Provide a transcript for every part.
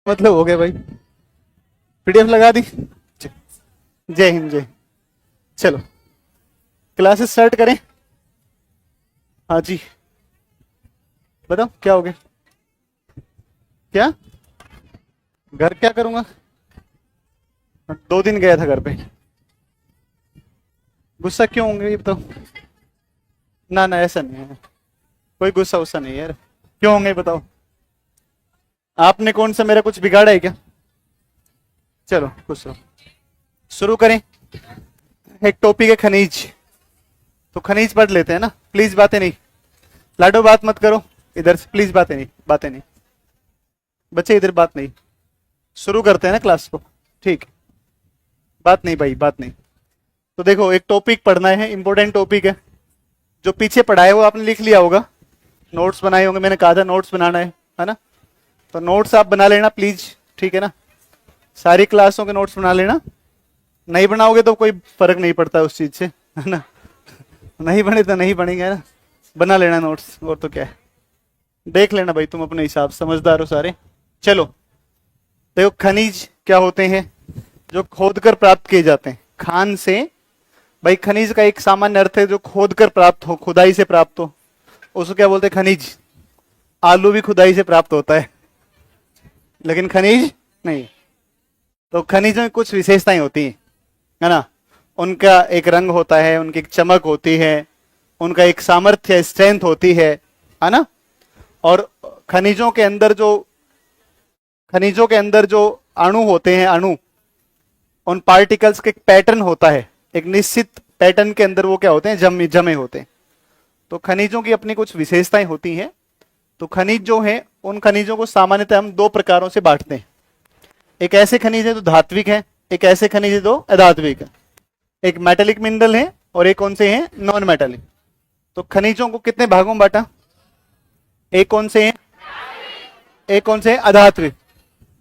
मतलब हो गया भाई। पीडीएफ लगा दी। जय हिंद जय हिंद। चलो क्लासेस स्टार्ट करें। हाँ जी, बताओ क्या हो गया। क्या घर क्या करूंगा। 2 दिन गया था घर पे। गुस्सा क्यों होंगे ये बताओ। ना ना ऐसा नहीं है, कोई गुस्सा वुस्सा नहीं है यार। क्यों होंगे ये बताओ। आपने कौन सा मेरा कुछ बिगाड़ा है क्या। चलो खुश रहो। शुरू करें। एक टॉपिक है खनिज। तो खनिज पढ़ लेते हैं ना, प्लीज बातें नहीं। लाडो बात मत करो इधर से, प्लीज बातें नहीं, बातें नहीं। बच्चे इधर बात नहीं। शुरू करते हैं ना क्लास को। ठीक, बात नहीं भाई, बात नहीं। तो देखो एक टॉपिक पढ़ना है, इंपॉर्टेंट टॉपिक है। जो पीछे पढ़ा है वो आपने लिख लिया होगा, नोट्स बनाए होंगे। मैंने कहा था नोट्स बनाना है ना। तो नोट्स आप बना लेना प्लीज, ठीक है ना। सारी क्लासों के नोट्स बना लेना। नहीं बनाओगे तो कोई फर्क नहीं पड़ता उस चीज से, है ना। नहीं बने तो नहीं बनेंगे ना। बना लेना नोट्स, और तो क्या है। देख लेना भाई, तुम अपने हिसाब, समझदार हो सारे। चलो देखो, खनिज क्या होते हैं जो खोद कर प्राप्त किए जाते हैं खान से। भाई खनिज का एक सामान्य अर्थ है जो खोद कर प्राप्त हो, खुदाई से प्राप्त हो, उसको क्या बोलते हैं, खनिज। आलू भी खुदाई से प्राप्त होता है, लेकिन खनिज नहीं। तो खनिजों में कुछ विशेषताएं होती हैं, है ना। उनका एक रंग होता है, उनकी एक चमक होती है, उनका एक सामर्थ्य स्ट्रेंथ होती है ना। और खनिजों के अंदर जो अणु होते हैं, अणु, उन पार्टिकल्स के एक पैटर्न होता है। एक निश्चित पैटर्न के अंदर वो क्या होते हैं, जमे होते हैं। तो खनिजों की अपनी कुछ विशेषताएं होती हैं। तो खनिज जो है, उन खनिजों को सामान्यतः हम दो प्रकारों से बांटते हैं। एक ऐसे खनिज है जो धात्विक है, एक ऐसे खनिज है जो अधात्विक है। एक मेटेलिक मिनरल है और एक कौन से हैं, नॉन मेटेलिक। तो खनिजों को कितने भागों में बांटा। एक कौन से हैं, एक कौन से हैं, अधात्विक।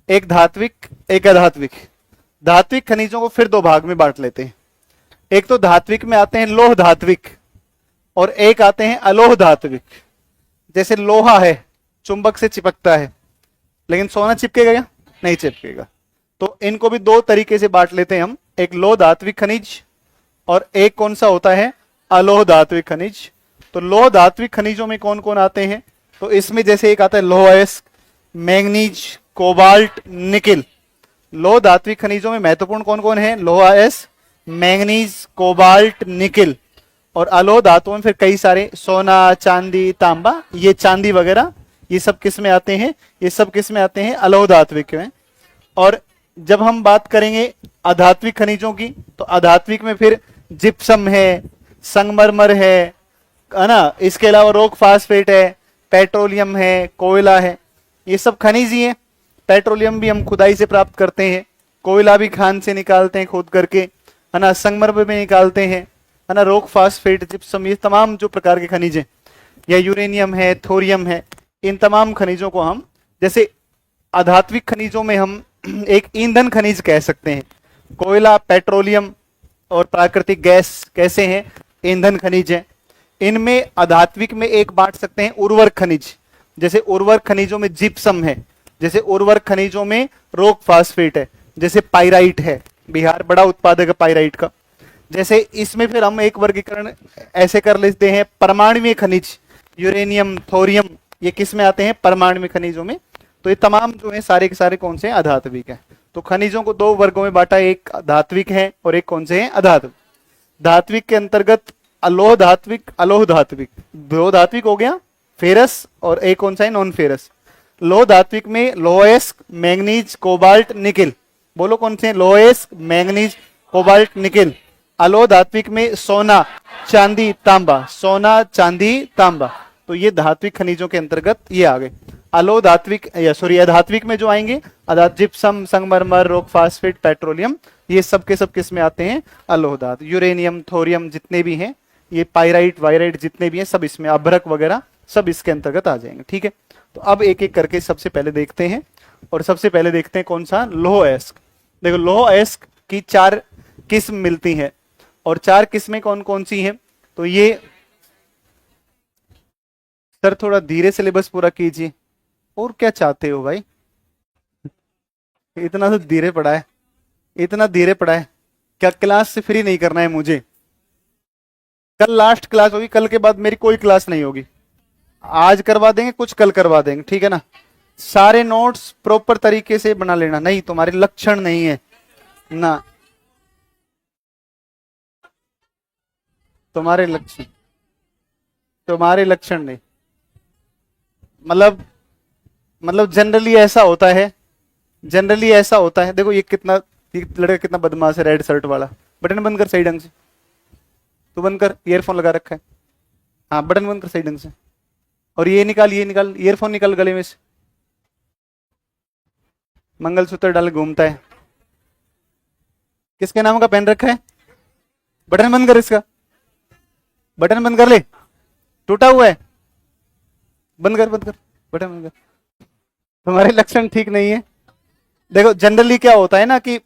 एक धात्विक, एक अधात्विक। धात्विक खनिजों को फिर दो भाग में बांट लेते हैं। एक तो धात्विक में आते हैं लोह धात्विक, और एक आते हैं अलोह धात्विक। जैसे लोहा है, चुंबक से चिपकता है, लेकिन सोना चिपकेगा क्या, नहीं चिपकेगा। तो इनको भी दो तरीके से बांट लेते हैं हम, एक लोह धात्विक खनिज और एक कौन सा होता है, अलोह धात्विक खनिज। तो लोह धात्विक खनिजों में कौन कौन आते हैं, तो इसमें जैसे एक आता है लोह अयस्क, मैंगनीज, कोबाल्ट, निकिल। लोह धात्विक खनिजों में महत्वपूर्ण कौन कौन है, लोह अयस्क, मैंगनीज, कोबाल्ट, निकिल। और अलोह धातुओं में फिर कई सारे, सोना, चांदी, तांबा, ये चांदी वगैरह, ये सब किस में आते हैं, ये सब किस में आते हैं, अलोह धात्विक में। और जब हम बात करेंगे अधात्विक खनिजों की, तो अधात्विक में फिर जिप्सम है, संगमरमर है ना। इसके अलावा रॉक फास्फेट है, पेट्रोलियम है, कोयला है। ये सब खनिज ही है। पेट्रोलियम भी हम खुदाई से प्राप्त करते हैं, कोयला भी खान से निकालते हैं खोद करके, है ना। संगमरमर में निकालते हैं, है ना। रॉक फास्फेट, जिप्सम, ये तमाम जो प्रकार के खनिज हैं, या यूरेनियम है, थोरियम है, इन तमाम खनिजों को हम, जैसे आधात्विक खनिजों में हम एक ईंधन खनिज कह सकते हैं। कोयला, पेट्रोलियम और प्राकृतिक गैस कैसे हैं, ईंधन खनिज हैं। इनमें आधात्विक में एक बांट सकते हैं उर्वरक खनिज। जैसे उर्वरक खनिजों में जिप्सम है, जैसे उर्वरक खनिजों में रॉक फास्फेट है, जैसे पाइराइट है, बिहार बड़ा उत्पादक है पाइराइट का। जैसे इसमें फिर हम एक वर्गीकरण ऐसे कर लेते हैं, परमाणुीय खनिज, यूरेनियम, थोरियम, ये किस में आते हैं, परमाणुीय खनिजों में। तो ये तमाम जो है सारे के सारे कौन से हैं, अधात्विक है। तो खनिजों को दो वर्गों में बांटा, एक धात्विक है और एक कौन से हैं, अधात्विक। धात्विक के अंतर्गत अलोह धात्विक, अलोह धात्विक, दो धात्विक हो गया, फेरस, और एक कौन सा है, नॉन फेरस। लोह धात्विक में लोहेस्क, मैंगनीज, कोबाल्ट, निकिल। बोलो कौन से हैं, लोहेस्क, मैंगनीज, कोबाल्ट, निकिल। अलोह धात्विक में सोना, चांदी, तांबा, सोना, चांदी, तांबा। तो ये धात्विक खनिजों के अंतर्गत ये आ गए। अलोह धात्विक, या सॉरी अधात्विक में जो आएंगे, जिप्सम, संगमरमर, रॉक फास्फेट, पेट्रोलियम, ये सब के सब किस में आते हैं, अलोह धातु। यूरेनियम, थोरियम जितने भी हैं, ये पाइराइट वायराइट जितने भी हैं, सब इसमें, अभ्रक वगैरह सब इसके अंतर्गत आ जाएंगे, ठीक है। तो अब एक एक करके सबसे पहले देखते हैं, और सबसे पहले देखते हैं कौन सा, लौह अयस्क। देखो लौह अयस्क की 4 किस्म मिलती है, और 4 किस्में कौन कौन सी हैं, तो ये, सर थोड़ा धीरे सिलेबस पूरा कीजिए। और क्या चाहते हो भाई, इतना तो धीरे पड़ा है, इतना धीरे पड़ा है। क्या क्लास से फ्री नहीं करना है मुझे? कल लास्ट क्लास होगी, कल के बाद मेरी कोई क्लास नहीं होगी। आज करवा देंगे कुछ, कल करवा देंगे, ठीक है ना? सारे नोट्स प्रॉपर तरीके से बना लेना। नहीं, तुम्हारे लक्षण नहीं है ना, तुम्हारे लक्षण, तुम्हारे लक्षण नहीं। मतलब जनरली ऐसा होता है, जनरली ऐसा होता है। देखो ये कितना, ये लड़का कितना बदमाश है, रेड शर्ट वाला। बटन बंद कर सही ढंग से, तू बंद कर, ईयरफोन लगा रखा है। हाँ बटन बंद कर सही ढंग से। और ये निकाल, ये निकाल, ईयरफोन निकाल गले में से। मंगलसूत्र डाल घूमता है, किसके नाम का पहन रखा है? बटन बंद कर इसका, बटन बंद कर ले, टूटा हुआ है, बंद कर, बंद कर, बटन बंद कर। तुम्हारे लक्षण ठीक नहीं है। देखो जनरली क्या होता है ना कि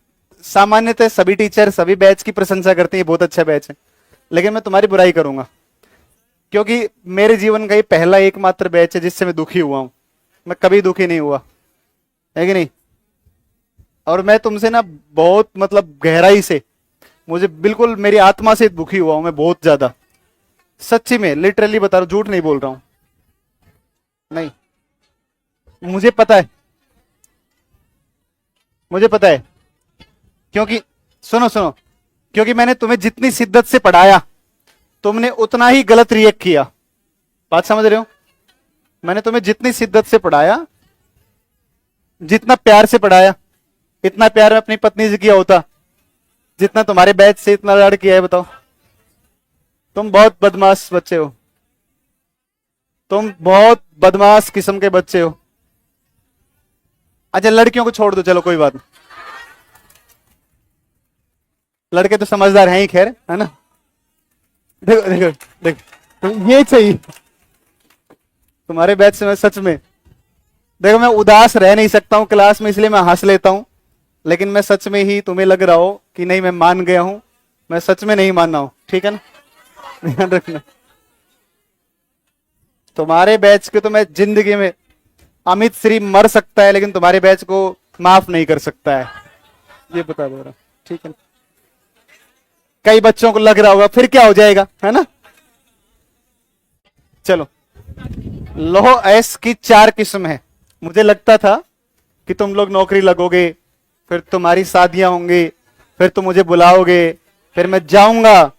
सामान्यतः सभी टीचर सभी बैच की प्रशंसा करते हैं, बहुत अच्छा बैच है, लेकिन मैं तुम्हारी बुराई करूंगा, क्योंकि मेरे जीवन का ये पहला एकमात्र बैच है जिससे मैं दुखी हुआ हूं। मैं कभी दुखी नहीं हुआ, है कि नहीं? और मैं तुमसे ना बहुत मतलब गहराई से, मुझे बिल्कुल मेरी आत्मा से दुखी हुआ हूं मैं, बहुत ज्यादा, सच्ची में, लिटरली बता रहा हूं, झूठ नहीं बोल रहा हूं। नहीं, मुझे पता है, मुझे पता है, क्योंकि सुनो सुनो, क्योंकि मैंने तुम्हें जितनी शिद्दत से पढ़ाया तुमने उतना ही गलत रिएक्ट किया। बात समझ रहे हो? मैंने तुम्हें जितनी शिद्दत से पढ़ाया, जितना प्यार से पढ़ाया, इतना प्यार मैं अपनी पत्नी से किया होता जितना तुम्हारे बैच से इतना लाड़ किया है। बताओ, तुम बहुत बदमाश बच्चे हो, तुम बहुत बदमाश किस्म के बच्चे हो। अच्छा लड़कियों को छोड़ दो, चलो कोई बात नहीं, लड़के तो समझदार हैं ही, खैर, है ना? देखो देखो देखो, तो ये चाहिए तुम्हारे बैच से। मैं सच में, देखो मैं उदास रह नहीं सकता हूं क्लास में, इसलिए मैं हंस लेता हूं, लेकिन मैं सच में ही, तुम्हें लग रहा हो कि नहीं मैं मान गया हूं, मैं सच में नहीं मान रहा हूं, ठीक है ना? ध्यान रखना, तुम्हारे बैच के तो मैं जिंदगी में, अमित श्री मर सकता है लेकिन तुम्हारे बैच को माफ नहीं कर सकता है, ये बता दे रहा, ठीक है? कई बच्चों को लग रहा होगा फिर क्या हो जाएगा, है ना? चलो, लौह एस की 4 किस्म है। मुझे लगता था कि तुम लोग नौकरी लगोगे, फिर तुम्हारी शादियां होंगी, फिर तुम मुझे बुलाओगे, फिर मैं जाऊंगा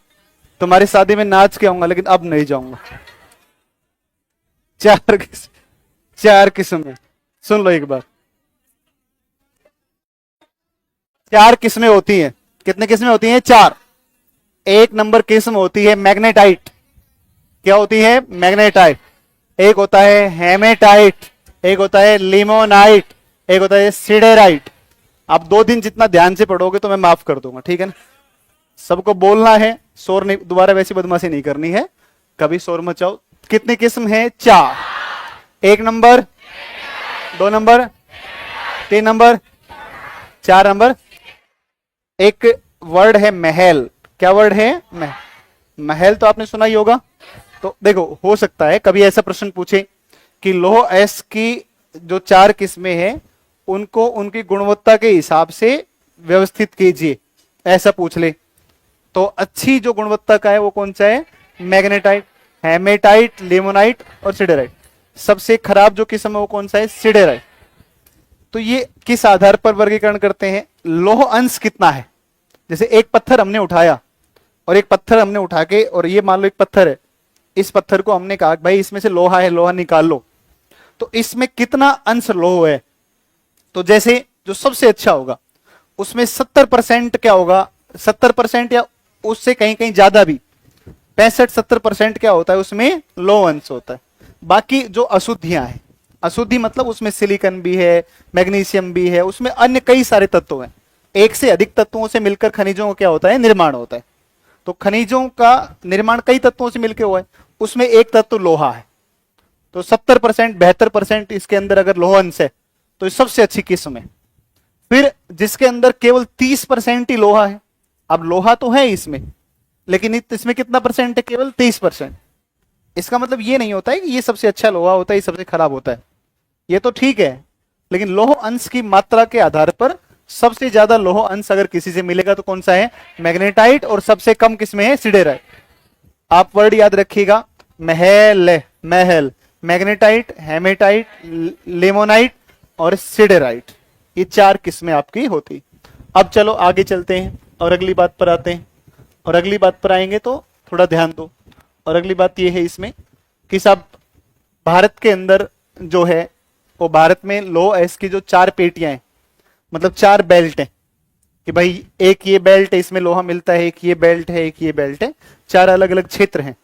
तुम्हारी शादी में नाच के आऊंगा, लेकिन अब नहीं जाऊंगा। 4 किस्म है, सुन लो एक बार। 4 किस्में होती हैं। कितने किस्में होती हैं? 4। एक नंबर किस्म होती है मैग्नेटाइट। क्या होती है? मैग्नेटाइट। एक होता है हेमेटाइट, एक होता है लिमोनाइट, एक होता है सिडेराइट। आप 2 दिन जितना ध्यान से पढ़ोगे तो मैं माफ कर दूंगा, ठीक है ना? सबको बोलना है, शोर नहीं, दोबारा वैसी बदमाशी नहीं करनी है, कभी शोर मचाओ। कितनी किस्म है? 4। 1 नंबर, 2 नंबर, 3 नंबर, 4 नंबर। एक वर्ड है महल। क्या वर्ड है? महल तो आपने सुना ही होगा। तो देखो, हो सकता है कभी ऐसा प्रश्न पूछे कि लौह एस की जो 4 किस्में हैं उनको उनकी गुणवत्ता के हिसाब से व्यवस्थित कीजिए, ऐसा पूछ ले। तो अच्छी जो गुणवत्ता का है वो कौन सा है? मैग्नेटाइट, हेमेटाइट, लिमोनाइट और सिडेराइट। सबसे खराब जो किस्म है वो कौन सा है? सिडेराइट। तो ये किस आधार पर वर्गीकरण करते हैं? लौह अंश कितना है। जैसे एक पत्थर हमने उठाया, और एक पत्थर हमने उठा के, और ये मान लो एक पत्थर है, इस पत्थर को हमने कहा भाई इसमें से लोहा है, लोहा निकाल लो, तो इसमें कितना अंश लोह है? तो जैसे जो सबसे अच्छा होगा उसमें 70% क्या होगा? 70% या उससे कहीं कहीं ज्यादा भी, 65-70% क्या होता है? उसमें लोह अंश होता है। बाकी जो अशुद्धियां हैं, अशुद्धि मतलब उसमें सिलिकॉन भी है, मैग्नीशियम भी है, उसमें अन्य कई सारे तत्व हैं। एक से अधिक तत्वों से मिलकर खनिजों का क्या होता है? निर्माण होता है। तो खनिजों का निर्माण कई तत्वों से मिलकर हुआ है, उसमें एक तत्व लोहा है। तो 70%, 72% इसके अंदर अगर लोह अंश है तो ये सबसे अच्छी किस्म है। फिर जिसके अंदर केवल 30% ही लोहा है, अब लोहा तो है इसमें, लेकिन इसमें कितना परसेंट है? केवल 30%। इसका मतलब ये नहीं होता है कि ये सबसे अच्छा लोहा होता है, ये सबसे खराब होता है। ये तो ठीक है, लेकिन लौह अंश की मात्रा के आधार पर सबसे ज्यादा लौह अंश अगर किसी से मिलेगा तो कौन सा है, मैग्नेटाइट, और सबसे कम किसमें है, सिडेराइट। आप वर्ड याद रखिएगा, महल, महल, मैग्नेटाइट, हेमेटाइट, लेमोनाइट और सिडेराइट, ये 4 किस्में आपकी होती। अब चलो आगे चलते हैं और अगली बात पर आते हैं, और अगली बात पर आएंगे तो थोड़ा ध्यान दो। और अगली बात ये है इसमें कि सब भारत के अंदर जो है वो भारत में लौह अयस्क की जो 4 पेटियां हैं, मतलब 4 बेल्ट हैं, कि भाई एक ये बेल्ट है इसमें लोहा मिलता है, एक ये बेल्ट है, एक ये बेल्ट है, 4 अलग अलग क्षेत्र हैं।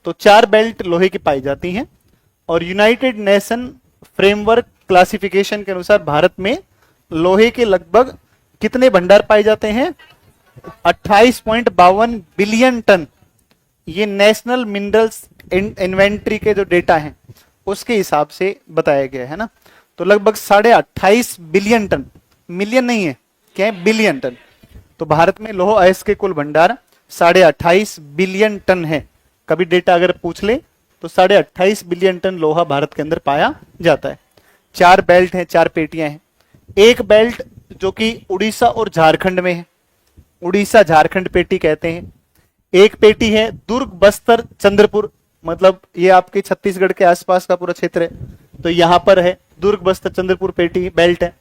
तो 4 बेल्ट लोहे की पाई जाती हैं। और यूनाइटेड नेशन फ्रेमवर्क क्लासिफिकेशन के अनुसार भारत में लोहे के लगभग कितने भंडार पाए जाते हैं, 28.52 बिलियन टन। ये नेशनल मिनरल्स इन्वेंट्री के जो डेटा हैं उसके हिसाब से बताया गया है ना। तो लगभग 28.5 बिलियन टन, मिलियन नहीं है, क्या है, बिलियन टन। तो भारत में लौह अयस्क के कुल भंडार 28.5 बिलियन टन है। कभी डेटा अगर पूछ ले तो 28.5 बिलियन टन लोहा भारत के अंदर पाया जाता है। 4 बेल्ट हैं, 4 पेटियां हैं। एक बेल्ट जो कि उड़ीसा और झारखंड में है, उड़ीसा झारखंड पेटी कहते हैं। एक पेटी है दुर्ग बस्तर चंद्रपुर, मतलब ये आपके छत्तीसगढ़ के आसपास का पूरा क्षेत्र है, तो यहां पर है दुर्ग बस्तर चंद्रपुर पेटी बेल्ट है।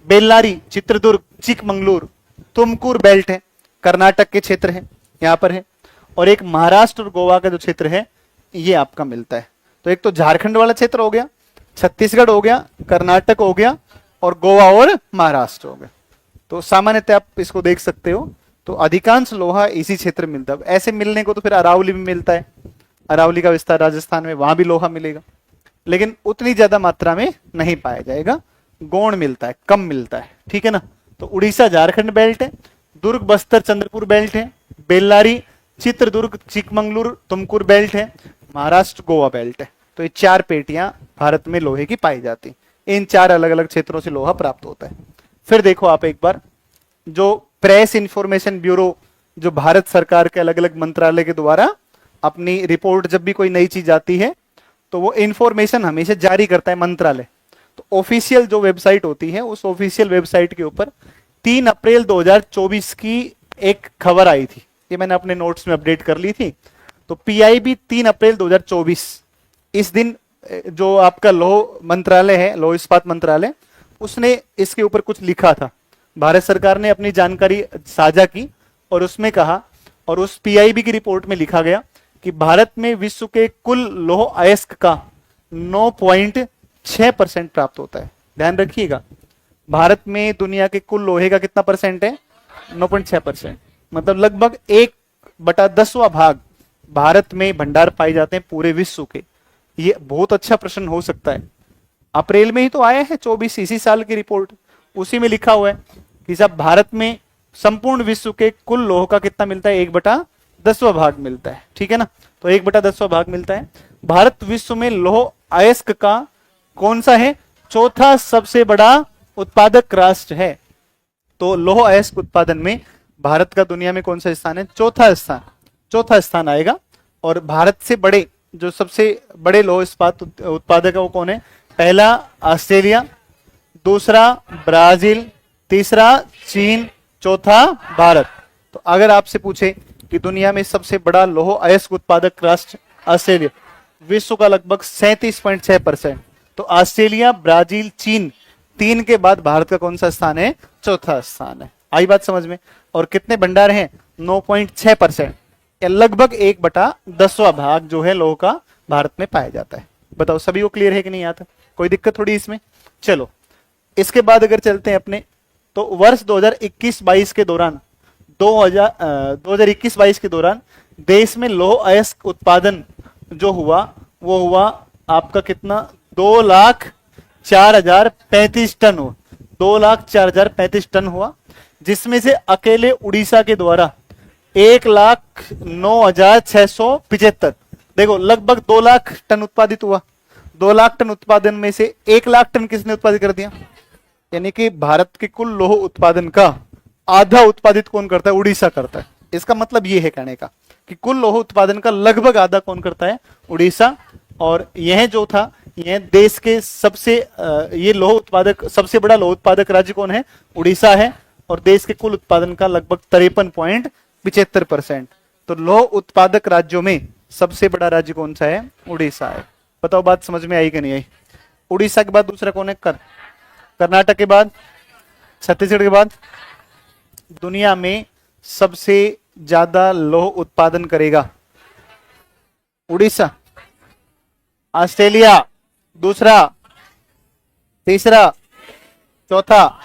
बेल्लारी, चित्रदुर्ग, चिकमंगलुरु, तुमकुर बेल्ट है, कर्नाटक के क्षेत्र है, यहां पर है। और एक महाराष्ट्र और गोवा का जो क्षेत्र है ये आपका मिलता है। तो एक तो झारखंड वाला क्षेत्र हो गया, छत्तीसगढ़ हो गया, कर्नाटक हो गया, और गोवा और महाराष्ट्र हो गया। तो सामान्यतः आप इसको देख सकते हो, तो अधिकांश लोहा इसी क्षेत्र में मिलता है। ऐसे मिलने को तो फिर अरावली में मिलता है, अरावली का विस्तार राजस्थान में, वहां भी लोहा मिलेगा, लेकिन उतनी ज्यादा मात्रा में नहीं पाया जाएगा, गौण मिलता है, कम मिलता है, ठीक है ना। तो उड़ीसा झारखंड बेल्ट है, दुर्ग बस्तर चंद्रपुर बेल्ट है, बेल्लारी चित्रदुर्ग चिकमंगलुरु तुमकुर बेल्ट है, महाराष्ट्र गोवा बेल्ट है। तो ये 4 पेटियां भारत में लोहे की पाई जाती, इन 4 अलग अलग क्षेत्रों से लोहा प्राप्त होता है। फिर देखो आप एक बार, जो प्रेस इंफॉर्मेशन ब्यूरो, जो भारत सरकार के अलग अलग मंत्रालय के द्वारा अपनी रिपोर्ट, जब भी कोई नई चीज आती है तो वो इंफॉर्मेशन हमेशा जारी करता है मंत्रालय। तो ऑफिशियल जो वेबसाइट होती है, उस ऑफिशियल वेबसाइट के ऊपर 3 अप्रैल 2024 की एक खबर आई थी, ये मैंने अपने नोट्स में अपडेट कर ली थी। तो पीआईबी 3 अप्रैल 2024, इस दिन जो आपका लौह मंत्रालय है, लौह इस्पात मंत्रालय, उसने इसके ऊपर कुछ लिखा था। भारत सरकार ने अपनी जानकारी साझा की और उसमें कहा, और उस पीआईबी की रिपोर्ट में लिखा गया कि भारत में विश्व के कुल लौह अयस्क का 9.6% प्राप्त होता है। ध्यान रखिएगा, भारत में दुनिया के कुल लोहे का कितना परसेंट है, 9.6%, मतलब लगभग 1/10वां भाग भारत में भंडार पाए जाते हैं पूरे विश्व के। ये बहुत अच्छा प्रश्न हो सकता है। अप्रैल में ही तो आया है 24 इसी साल की रिपोर्ट, उसी में लिखा हुआ है कि सब भारत में संपूर्ण विश्व के कुल लोह का कितना मिलता है, 1/10वां भाग मिलता है, ठीक है ना। तो 1/10वां भाग मिलता है। भारत विश्व में लौह अयस्क का कौन सा है, चौथा सबसे बड़ा उत्पादक राष्ट्र है। तो लौह अयस्क उत्पादन में भारत का दुनिया में कौन सा स्थान है, चौथा स्थान आएगा। और भारत से बड़े, जो सबसे बड़े लौह इस्पात उत्पादक है वो कौन है, पहला ऑस्ट्रेलिया, दूसरा ब्राजील, तीसरा चीन, चौथा भारत। तो अगर आपसे पूछे कि दुनिया में सबसे बड़ा लौह अयस्क उत्पादक राष्ट्र ऑस्ट्रेलिया, विश्व का लगभग 37.6%, तो ऑस्ट्रेलिया, ब्राजील, चीन, 3 के बाद भारत का कौन सा स्थान है, चौथा स्थान है। आई बात समझ में। और कितने भंडार हैं, 9.6%, लगभग 1/10वां भाग जो है लोह का भारत में पाया जाता है। बताओ सभी को क्लियर है कि नहीं आता, कोई दिक्कत थोड़ी इसमें। चलो इसके बाद अगर चलते हैं अपने, तो वर्ष 2021-22 के दौरान 2021-22 के दौरान देश में लौह अयस्क उत्पादन जो हुआ वो हुआ आपका कितना, 2,04,035 टन हुआ, 2,04,035 टन हुआ, जिसमें से अकेले उड़ीसा के द्वारा 1,09,675, देखो लगभग 2 लाख टन उत्पादित हुआ। 2 लाख टन उत्पादन में से 1 लाख टन किसने उत्पादित कर दिया, यानी कि भारत के कुल लौह उत्पादन का आधा उत्पादित कौन करता है, उड़ीसा करता है। इसका मतलब ये है कहने का कि कुल लौह उत्पादन का लगभग आधा कौन करता है, उड़ीसा। और यह जो था ये देश के सबसे ये लौह उत्पादक, सबसे बड़ा लौह उत्पादक राज्य कौन है? उड़ीसा है। और देश के कुल उत्पादन का लगभग 53.75%। तो लौह उत्पादक राज्यों में सबसे बड़ा राज्य कौन सा है? उड़ीसा है। बताओ बात समझ में आई कि नहीं आई? उड़ीसा के बाद दूसरा कौन है? कर्नाटक के बाद, छत्तीसगढ़ के बाद दुनिया में सबसे ज्यादा लौह उत्पादन करेगा उड़ीसा। ऑस्ट्रेलिया दूसरा, तीसरा, चौथा।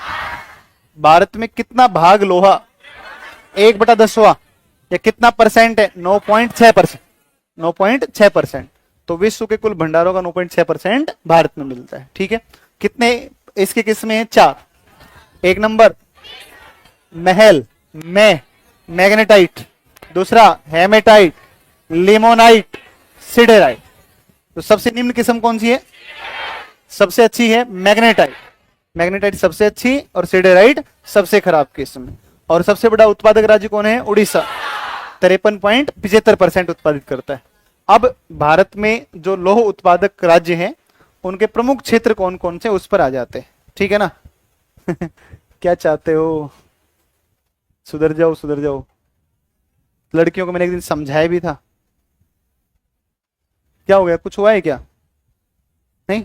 भारत में कितना भाग लोहा? 1/10वां या कितना परसेंट है? 9.6%। 9.6%। तो विश्व के कुल भंडारों का 9.6% भारत में मिलता है। ठीक है, कितने इसकी किस्में हैं? 4। एक नंबर महल में मैग्नेटाइट, दूसरा हेमेटाइट, लिमोनाइट, सिडेराइट। तो सबसे निम्न किस्म कौन सी है? सबसे अच्छी है मैग्नेटाइट। मैग्नेटाइट सबसे अच्छी और सिडेराइट सबसे खराब किस्म। और सबसे बड़ा उत्पादक राज्य कौन है? उड़ीसा। 53.75% उत्पादित करता है। अब भारत में जो लौह उत्पादक राज्य हैं उनके प्रमुख क्षेत्र कौन कौन से, उस पर आ जाते हैं। ठीक है ना? क्या चाहते हो? सुधर जाओ, सुधर जाओ। लड़कियों को मैंने एक दिन समझाया भी था। क्या हो गया? कुछ हुआ है क्या? नहीं?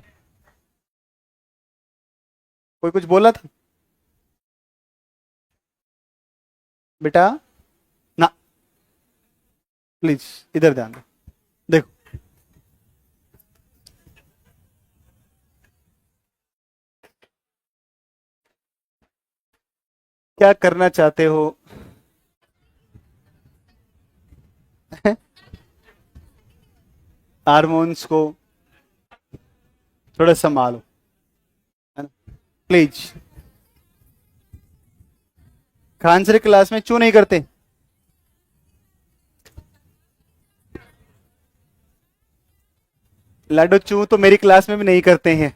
कोई कुछ बोला था बेटा? ना, प्लीज इधर ध्यान दो। देखो, क्या करना चाहते हो? हार्मोन्स को थोड़ा संभालो, है ना? प्लीज। खान सर क्लास में क्यों नहीं करते? लाडो चू तो मेरी क्लास में भी नहीं करते हैं।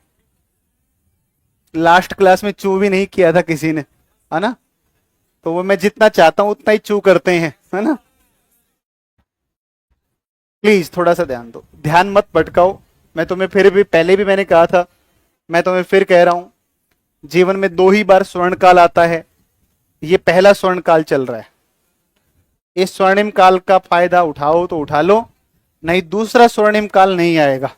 लास्ट क्लास में चू भी नहीं किया था किसी ने, है ना? तो वो मैं जितना चाहता हूं उतना ही चू करते हैं, है ना? प्लीज थोड़ा सा ध्यान दो, ध्यान मत भटकाओ। मैं तुम्हें फिर भी, पहले भी मैंने कहा था, मैं तुम्हें फिर कह रहा हूं, जीवन में 2 ही बार स्वर्ण काल आता है। ये पहला स्वर्ण काल चल रहा है। इस स्वर्णिम काल का फायदा उठाओ तो उठा लो, नहीं दूसरा स्वर्णिम काल नहीं आएगा।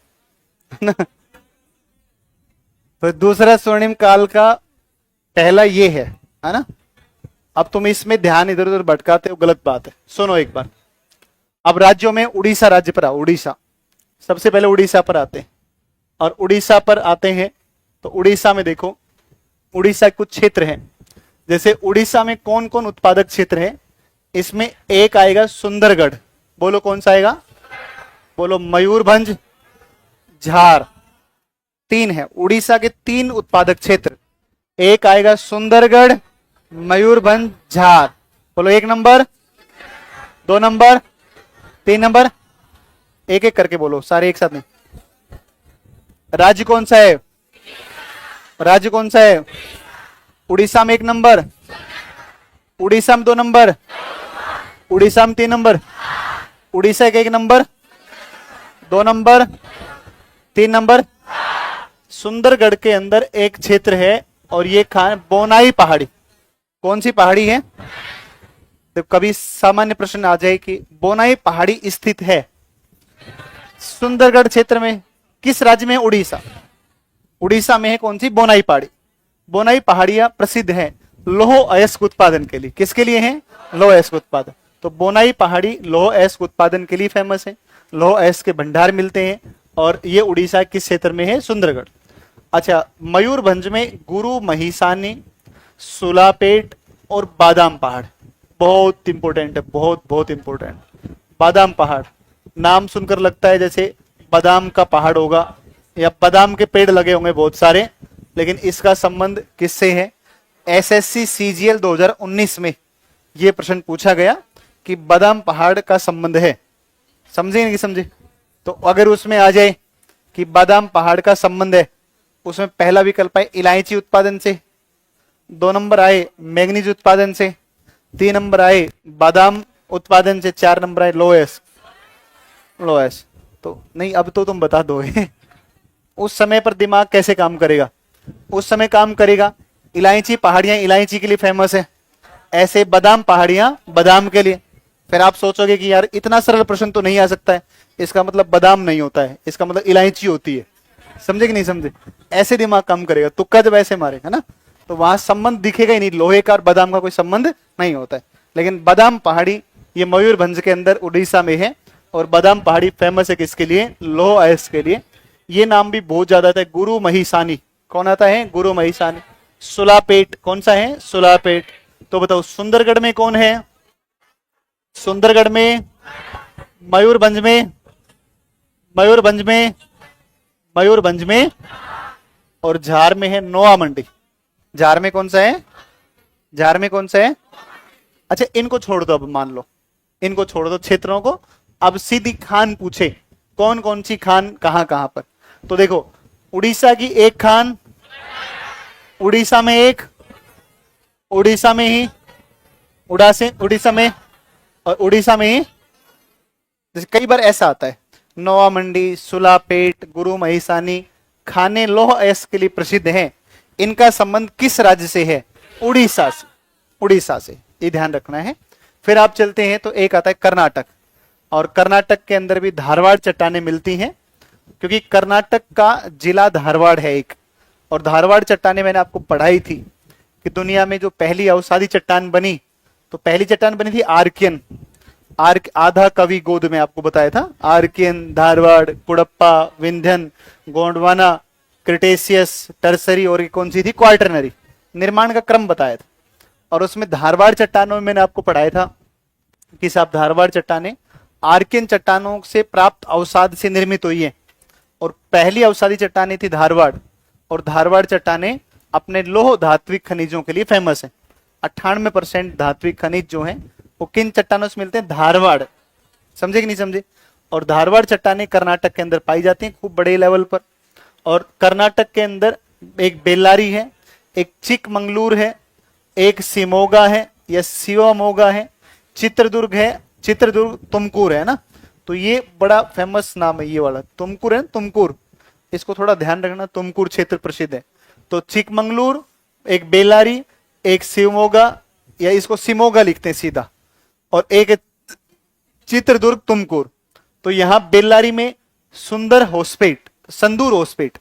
तो दूसरा स्वर्णिम काल का पहला ये है ना? अब तुम इसमें ध्यान इधर उधर भटकाते हो, गलत बात है। सुनो एक बार। अब राज्यों में उड़ीसा राज्य पर आओ। उड़ीसा सबसे पहले उड़ीसा पर आते हैं। और उड़ीसा पर आते हैं तो उड़ीसा में देखो, उड़ीसा कुछ क्षेत्र हैं। जैसे उड़ीसा में कौन कौन उत्पादक क्षेत्र है? इसमें एक आएगा सुंदरगढ़। बोलो कौन सा आएगा? बोलो मयूरभंज, झार। 3 है उड़ीसा के 3 उत्पादक क्षेत्र। एक आएगा सुंदरगढ़, मयूरभंज, झार। बोलो 1 नंबर, 2 नंबर, 3 नंबर। एक एक करके बोलो, सारे एक साथ में। राज्य कौन सा है? राज्य कौन सा है? उड़ीसा में 1 नंबर, उड़ीसा में 2 नंबर, उड़ीसा में 3 नंबर, उड़ीसा के 1 नंबर, 2 नंबर, 3 नंबर। सुंदरगढ़ के अंदर एक क्षेत्र है और ये बोनाई पहाड़ी। कौन सी पहाड़ी है? तो कभी सामान्य प्रश्न आ जाए कि बोनाई पहाड़ी स्थित है सुंदरगढ़ क्षेत्र में, किस राज्य में? उड़ीसा। उड़ीसा में है कौन सी? बोनाई पहाड़ी। बोनाई पहाड़ियां प्रसिद्ध है लौह अयस्क उत्पादन के लिए। किसके लिए है? लौह अयस्क उत्पादन। तो बोनाई पहाड़ी लौह अयस्क उत्पादन के लिए फेमस है। लौह अयस्क के भंडार मिलते हैं। और ये उड़ीसा किस क्षेत्र में है? सुंदरगढ़। अच्छा, मयूरभंज में गुरु महिसानी, सुलापेट और बादाम पहाड़ बहुत इंपॉर्टेंट है, बहुत बहुत इंपॉर्टेंट। बादाम पहाड़ नाम सुनकर लगता है जैसे बादाम का पहाड़ होगा या बादाम के पेड़ लगे होंगे बहुत सारे, लेकिन इसका संबंध किससे है? एसएससी सीजीएल 2019 में यह प्रश्न पूछा गया कि बादाम पहाड़ का संबंध है। समझे नहीं समझे? तो अगर उसमें आ जाए कि बादाम पहाड़ का संबंध है, उसमें पहला विकल्प है इलायची उत्पादन से, 2 नंबर आए मैग्नीज उत्पादन से, 3 नंबर आए बादाम उत्पादन से, 4 नंबर आए लोएस। लोएस तो नहीं, अब तो तुम बता दोगे। उस समय पर दिमाग कैसे काम करेगा? उस समय काम करेगा, इलायची पहाड़ियां इलायची के लिए फेमस है, ऐसे बादाम पहाड़ियां बादाम के लिए। फिर आप सोचोगे कि यार इतना सरल प्रश्न तो नहीं आ सकता है, इसका मतलब बादाम नहीं होता है, इसका मतलब इलायची होती है। समझे कि नहीं समझे? ऐसे दिमाग काम करेगा, तुक्का जब ऐसे मारे है ना, तो वहां संबंध दिखेगा ही नहीं, लोहे का और बादाम का कोई संबंध नहीं होता है। लेकिन बादाम पहाड़ी ये मयूरभंज के अंदर उड़ीसा में है, और बादाम पहाड़ी फेमस है किसके लिए? लौह अयस्क के लिए। ये नाम भी बहुत ज्यादा आता है, गुरु महिसानी। कौन आता है? गुरु महिसानी। सुलापेट, कौन सा है? सुलापेट। तो बताओ सुंदरगढ़ में कौन है? सुंदरगढ़ में, मयूरभंज में, मयूरभंज में, मयूरभंज में, और झार में है नोआ मंडी। झार में कौन सा है? झार में कौन सा है? अच्छा इनको छोड़ दो, अब मान लो इनको छोड़ दो क्षेत्रों को, अब सीधी खान पूछे कौन कौन सी खान कहां कहां पर, तो देखो उड़ीसा की एक खान, उड़ीसा में एक, उड़ीसा में ही, उड़ीसा में, और उड़ीसा में ही। जैसे कई बार ऐसा आता है, नोआ मंडी, सुलापेट, गुरु महिसानी खाने लौह अयस्क के लिए प्रसिद्ध हैं, इनका संबंध किस राज्य से है? उड़ीसा से। उड़ीसा से, ये ध्यान रखना है। फिर आप चलते हैं तो एक आता है कर्नाटक, और कर्नाटक के अंदर भी धारवाड़ चट्टानें मिलती हैं, क्योंकि कर्नाटक का जिला धारवाड़ है एक। और धारवाड़ चट्टानें मैंने आपको पढ़ाई थी कि दुनिया में जो पहली अवसादी चट्टान बनी, तो पहली चट्टान बनी थी आर्कियन। आधा कवि गोद में आपको बताया था, Archaean, Dharwar, Cuddapah, Vindhyan, Gondwana, Cretaceous, Tertiary, और कौन सी थी? क्वार्टरनरी। निर्माण का क्रम बताया था, और उसमें धारवाड़ चट्टानों में मैंने आपको पढ़ाया था कि साहब धारवाड़ चट्टानें आर्कियन चट्टानों से प्राप्त अवसाद से निर्मित हुई है, और पहली अवसादी चट्टानें थी धारवाड़। और धारवाड़ चट्टानें अपने लौह धात्विक खनिजों के लिए फेमस है। 98% धात्विक खनिज जो हैं वो किन चट्टानों से मिलते हैं? धारवाड़। समझे कि नहीं समझे? और धारवाड़ चट्टानें कर्नाटक के अंदर पाई जाती हैं खूब बड़े लेवल पर। और कर्नाटक के अंदर एक बेल्लारी है, एक चिकमंगलूर है, एक सिमोगा है या शिवमोगा है, चित्रदुर्ग है, चित्रदुर्ग तुमकुर है ना, तो ये बड़ा फेमस नाम है ये वाला, तुमकुर है, तुमकुर, इसको थोड़ा ध्यान रखना, तुमकुर क्षेत्र प्रसिद्ध है। तो चिकमंगलूर, एक बेल्लारी, एक शिवमोगा, या इसको सिमोगा लिखते हैं सीधा, और एक चित्रदुर्ग तुमकुर। तो यहां बेल्लारी में सुंदर होस्पेट, संदूर होस्पेट,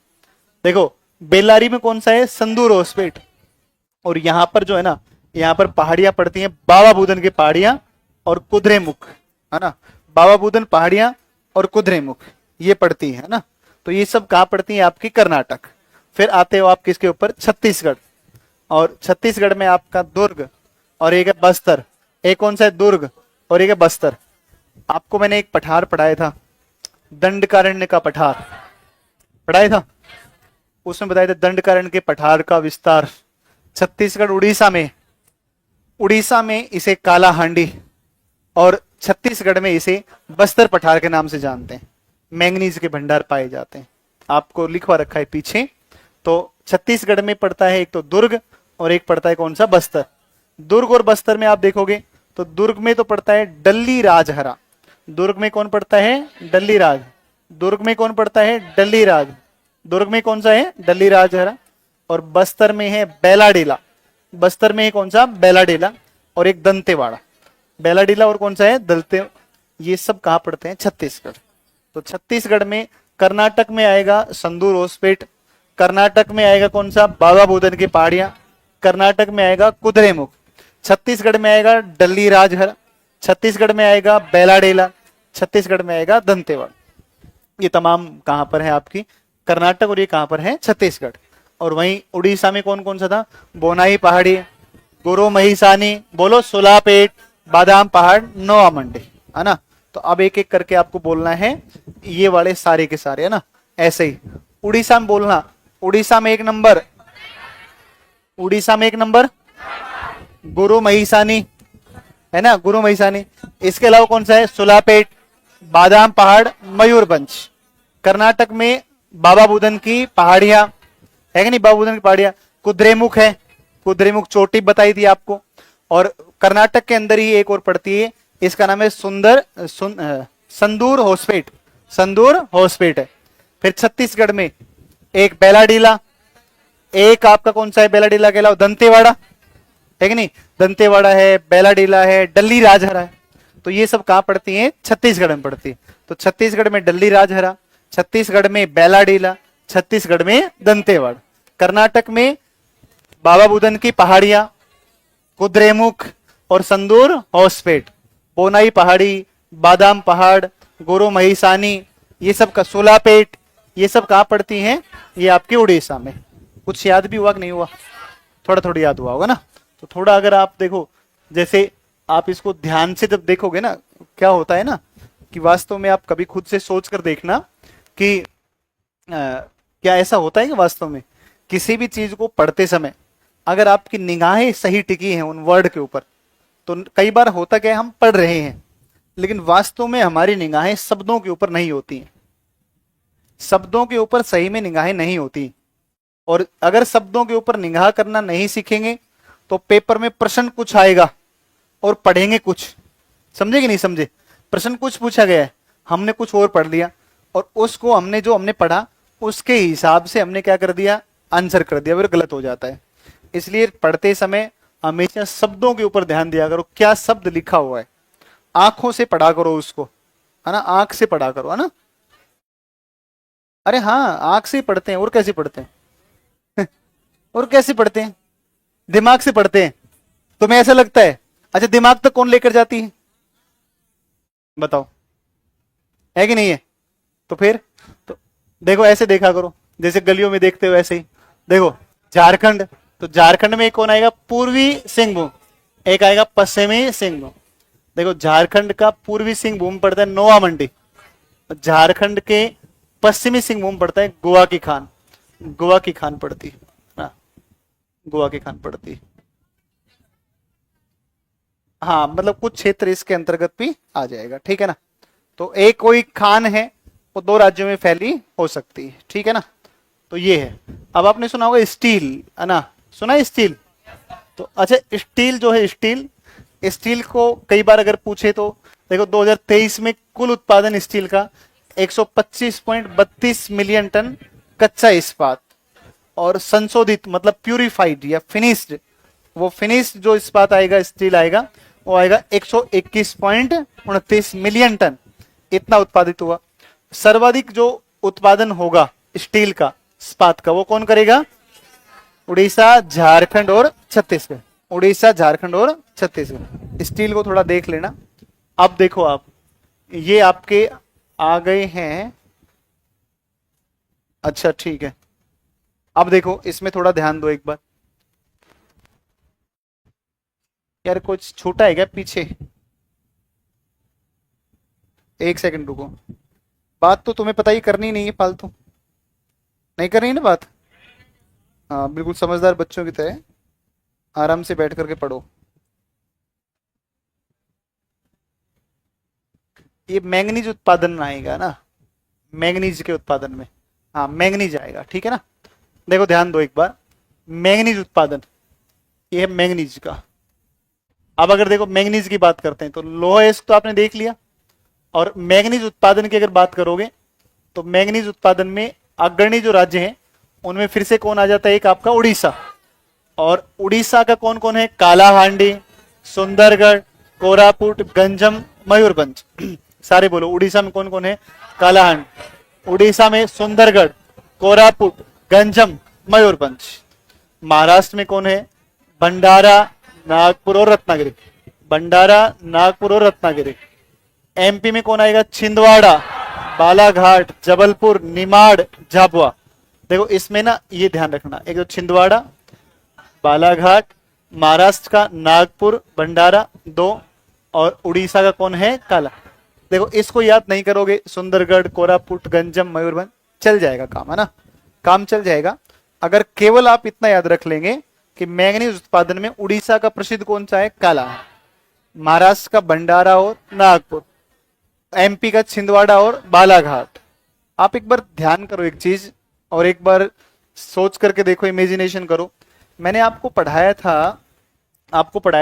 देखो बेल्लारी में कौन सा है? संदूर होस्पेट। और यहां पर जो है ना, यहां पर पहाड़ियां पड़ती हैं, बाबा बुदन की पहाड़ियां और कुद्रेमुख, है ना, बाबा बुदन पहाड़ियां और कुद्रेमुख ये पड़ती है ना। तो ये सब कहां पड़ती हैं? आपकी कर्नाटक। फिर आते हो आप किसके ऊपर? छत्तीसगढ़। और छत्तीसगढ़ में आपका दुर्ग, और एक है बस्तर। एक कौन सा है? दुर्ग, और एक है बस्तर। आपको मैंने एक पठार पढ़ाया था, दंडकारण्य का पठार पढ़ाया था, उसमें बताया था दंडकारण्य के पठार का विस्तार छत्तीसगढ़ उड़ीसा में, उड़ीसा में इसे काला हांडी, और छत्तीसगढ़ में इसे बस्तर पठार के नाम से जानते हैं। मैंगनीज के भंडार पाए जाते हैं, आपको लिखवा रखा है पीछे। तो छत्तीसगढ़ में पड़ता है एक तो दुर्ग, और एक पड़ता है कौन सा? बस्तर। दुर्ग और बस्तर में आप देखोगे तो दुर्ग में तो पड़ता है डल्ली राजहरा। दुर्ग में कौन पड़ता है? डल्ली राज। दुर्ग में कौन पड़ता है? डल्ली राज। दुर्ग में कौन सा है? डल्ली राजहरा। और बस्तर में है बेलाडेला। बस्तर में है कौन सा? बेलाडेला, और एक दंतेवाड़ा। बेलाडेला और कौन सा है? दलते। ये सब कहां पड़ते हैं? छत्तीसगढ़। तो छत्तीसगढ़ में, कर्नाटक में आएगा संदूर होस्पेट, कर्नाटक में आएगा कौन सा? बाबा बुदन की पहाड़ियां, कर्नाटक में आएगा कुद्रेमुख, छत्तीसगढ़ में आएगा डल्ली राजहर, छत्तीसगढ़ में आएगा बेलाडेला, छत्तीसगढ़ में आएगा दंतेवाड़ा। ये तमाम कहां पर है? आपकी कर्नाटक, और ये कहां पर है? छत्तीसगढ़। और वहीं उड़ीसा में कौन कौन सा था? बोनाई पहाड़ी, गुरु महिसानी, बोलो, सुलापेट, बादाम पहाड़, नोआ मंडी, है ना। तो अब एक एक करके आपको बोलना है ये वाले सारे के सारे, है ना। ऐसे ही उड़ीसा में बोलना, उड़ीसा में एक नंबर, उड़ीसा में एक नंबर गुरु महिसानी, है ना, गुरु महिसानी। इसके अलावा कौन सा है? सुलापेट, बादाम पहाड़, मयूरभंज। कर्नाटक में बाबा बुदन की पहाड़ियां है कि नहीं? बाबा बुदन की पहाड़ियां। कुद्रेमुख है, कुद्रेमुख चोटी बताई थी आपको। और कर्नाटक के अंदर ही एक और पड़ती है, इसका नाम है संदूर होस्पेट, संदूर होस्पेट है। फिर छत्तीसगढ़ में एक बेलाडीला, एक आपका कौन सा है बेलाडीला के अलावा, दंतेवाड़ा है कि नहीं, दंतेवाड़ा है, बेलाडीला है, डल्ली राजहरा है। तो ये सब कहां पड़ती हैं, छत्तीसगढ़ में पड़ती है। तो छत्तीसगढ़ में डल्ली राजहरा, छत्तीसगढ़ में बेलाडीला, छत्तीसगढ़ में दंतेवाड़ा। कर्नाटक में बाबा बुदन की पहाड़ियां, कुद्रेमुख और संदूर हॉस्पेट, पोनाई पहाड़ी, बादाम पहाड़, गोरो महिसानी, ये सब का सोलापेट, ये सब कहां पड़ती हैं, ये आपके उड़ीसा में। कुछ याद भी हुआ कि नहीं हुआ, थोड़ा थोड़ा याद हुआ होगा ना। तो थोड़ा अगर आप देखो, जैसे आप इसको ध्यान से जब देखोगे ना, क्या होता है ना कि वास्तव में आप कभी खुद से सोच कर देखना कि क्या ऐसा होता है कि वास्तव में किसी भी चीज को पढ़ते समय अगर आपकी निगाहें सही टिकी हैं उन वर्ड के ऊपर, तो कई बार होता क्या है, हम पढ़ रहे हैं लेकिन वास्तव में हमारी निगाहें शब्दों के ऊपर नहीं होती हैं, शब्दों के ऊपर सही में निगाहें नहीं होती। और अगर शब्दों के ऊपर निगाह करना नहीं सीखेंगे तो पेपर में प्रश्न कुछ आएगा और पढ़ेंगे कुछ, समझे कि नहीं समझे। प्रश्न कुछ पूछा गया है, हमने कुछ और पढ़ लिया और उसको हमने जो हमने पढ़ा उसके हिसाब से हमने क्या कर दिया, आंसर कर दिया, फिर गलत हो जाता है। इसलिए पढ़ते समय हमेशा शब्दों के ऊपर ध्यान दिया करो, क्या शब्द लिखा हुआ है, आंखों से पढ़ा करो उसको, है ना, आंख से पढ़ा करो, है ना। अरे हाँ, आंख से पढ़ते हैं, और कैसे पढ़ते हैं और कैसे पढ़ते हैं, दिमाग से पढ़ते हैं। तुम्हें ऐसा लगता है, अच्छा दिमाग तक कौन लेकर जाती है, बताओ, है कि नहीं है। तो फिर तो देखो ऐसे देखा करो, जैसे गलियों में देखते हो ऐसे ही देखो। झारखंड, तो झारखंड में कौन आएगा, पूर्वी सिंहभूम, एक आएगा पश्चिमी सिंहभूम। देखो झारखंड का पूर्वी सिंहभूम पड़ता है नोआ मंडी, झारखंड के पश्चिमी सिंहभूम पड़ता है गोवा की खान, गोवा की खान पड़ती है, गोवा की खान पड़ती है। हाँ मतलब कुछ क्षेत्र इसके अंतर्गत भी आ जाएगा, ठीक है ना। तो एक कोई खान है वो दो राज्यों में फैली हो सकती है, ठीक है ना। तो ये है। अब आपने सुना होगा स्टील, है ना, सुना है स्टील। तो अच्छा स्टील जो है, स्टील, स्टील को कई बार अगर पूछे तो देखो 2023 में कुल उत्पादन स्टील का 125.32 मिलियन टन कच्चा इस्पात, और संशोधित मतलब प्यूरिफाइड या फिनिश्ड, वो फिनिश्ड जो इस्पात आएगा, स्टील आएगा, वो आएगा 121.29 मिलियन टन, इतना उत्पादित हुआ। सर्वाधिक जो उत्पादन होगा स्टील का, इस्पात का, वो कौन करेगा, उड़ीसा, झारखंड और छत्तीसगढ़, उड़ीसा, झारखंड और छत्तीसगढ़। स्टील को थोड़ा देख लेना। अब देखो आप, ये आपके आ गए हैं, अच्छा ठीक है। अब देखो इसमें थोड़ा ध्यान दो एक बार, यार कुछ छोटा है क्या पीछे, एक सेकंड रुको। बात तो तुम्हें पता ही करनी नहीं है, फालतू नहीं करनी है ना बात। हाँ बिल्कुल समझदार बच्चों की तरह आराम से बैठ करके पढ़ो। ये मैंगनीज उत्पादन में आएगा ना, मैंगनीज के उत्पादन में, हाँ मैंगनीज आएगा, ठीक है ना। देखो ध्यान दो एक बार, मैंगनीज उत्पादन, ये है मैंगनीज का। अब अगर देखो मैंगनीज की बात करते हैं तो लोहा तो आपने देख लिया, और मैंगनीज उत्पादन की अगर बात करोगे तो मैंगनीज उत्पादन में अग्रणी जो राज्य हैं उनमें फिर से कौन आ जाता है, एक आपका उड़ीसा, और उड़ीसा का कौन कौन है, कालाहांडी, सुंदरगढ़, कोरापुट, गंजम, मयूरभंज। सारे बोलो, उड़ीसा में कौन कौन है, कालाहांडी, उड़ीसा में सुंदरगढ़, कोरापुट, गंजम, मयूरभंज। महाराष्ट्र में कौन है, भंडारा, नागपुर और रत्नागिरी, भंडारा, नागपुर और रत्नागिरी। एमपी में कौन आएगा, छिंदवाड़ा, बालाघाट, जबलपुर, निमाड़, झाबुआ। देखो इसमें ना ये ध्यान रखना, एक तो छिंदवाड़ा, बालाघाट, महाराष्ट्र का नागपुर, भंडारा दो, और उड़ीसा का कौन है, काला। देखो इसको याद नहीं करोगे, सुंदरगढ़, कोरापुट, गंजम, मयूरभंज, चल जाएगा काम, है ना, काम चल जाएगा। अगर केवल आप इतना याद रख लेंगे कि मैंगनीज उत्पादन में उड़ीसा का प्रसिद्ध कौन सा है, काला, महाराष्ट्र का भंडारा और नागपुर, एमपी का छिंदवाड़ा और बालाघाट। आप एक बार ध्यान करो एक चीज, और एक बार सोच करके देखो, इमेजिनेशन करो। मैंने आपको पढ़ाया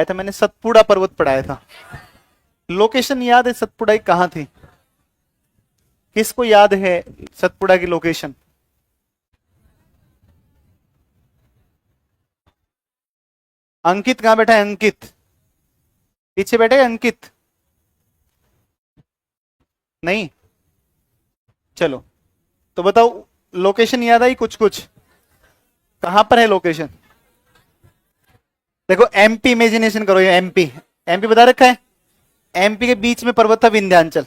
था मैंने सतपुड़ा पर्वत पढ़ाया था। लोकेशन याद है सतपुड़ा कहां थी, किसको याद है सतपुड़ा की लोकेशन, अंकित कहां बैठा है? अंकित पीछे बैठे अंकित? नहीं, चलो तो बताओ, लोकेशन याद आई कुछ कुछ? कहां पर है लोकेशन? देखो एमपी इमेजिनेशन करो, ये एमपी, एमपी बता रखा है। एमपी के बीच में पर्वत था विंध्याचल,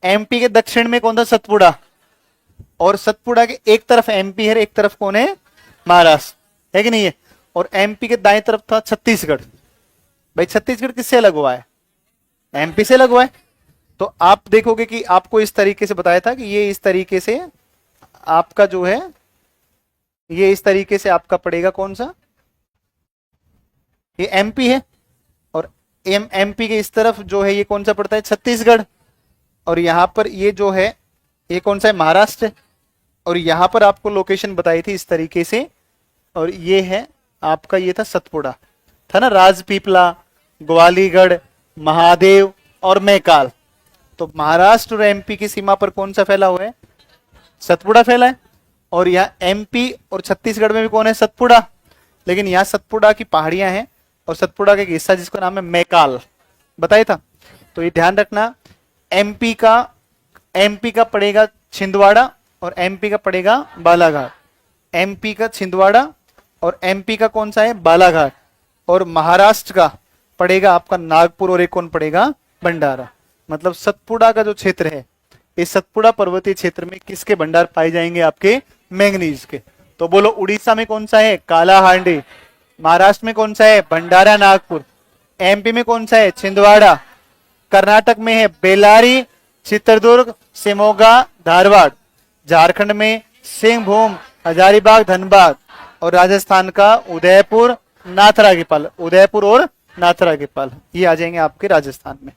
एमपी के दक्षिण में कौन था? सतपुड़ा, और सतपुड़ा के एक तरफ एमपी है, एक तरफ कौन है? महाराष्ट्र, है कि नहीं है? और एमपी के दाएं तरफ था छत्तीसगढ़। भाई छत्तीसगढ़ किससे अलग हुआ है? एमपी से अलग हुआ है। तो आप देखोगे कि आपको इस तरीके से बताया था कि ये इस तरीके से आपका जो है, ये इस तरीके से आपका पड़ेगा कौन सा? ये एमपी है, और एमपी के इस तरफ जो है ये कौन सा पड़ता है? छत्तीसगढ़। और यहां पर ये जो है ये कौन सा है? महाराष्ट्र। और यहां पर आपको लोकेशन बताई थी इस तरीके से, और ये है आपका, ये था सतपुड़ा, था ना? राजपीपला, ग्वालीगढ़, महादेव और मैकाल। तो महाराष्ट्र और एमपी की सीमा पर कौन सा फैला हुआ है? सतपुड़ा फैला है। और यहाँ एमपी और छत्तीसगढ़ में भी कौन है? सतपुड़ा। लेकिन यहाँ सतपुड़ा की पहाड़ियां हैं, और सतपुड़ा का एक हिस्सा जिसका नाम है मैकाल, बताया था। तो ये ध्यान रखना, एमपी का पड़ेगा छिंदवाड़ा, और एमपी का पड़ेगा बालाघाट। एमपी का छिंदवाड़ा और एमपी का कौन सा है? बालाघाट। और महाराष्ट्र का पड़ेगा आपका नागपुर, और एक कौन पड़ेगा? भंडारा। मतलब सतपुड़ा का जो क्षेत्र है, इस सतपुड़ा पर्वतीय क्षेत्र में किसके भंडार पाए जाएंगे? आपके मैंगनीज के। तो बोलो, उड़ीसा में कौन सा है? कालाहांडी। महाराष्ट्र में कौन सा है? भंडारा नागपुर। एमपी में कौन सा है? छिंदवाड़ा। कर्नाटक में है बेलारी, चित्रदुर्ग, शिमोगा, धारवाड़। झारखंड में सिंहभूम, हजारीबाग, धनबाद। और राजस्थान का उदयपुर, नाथरागिपाल। उदयपुर और नाथरागिपाल ये आ जाएंगे आपके राजस्थान में।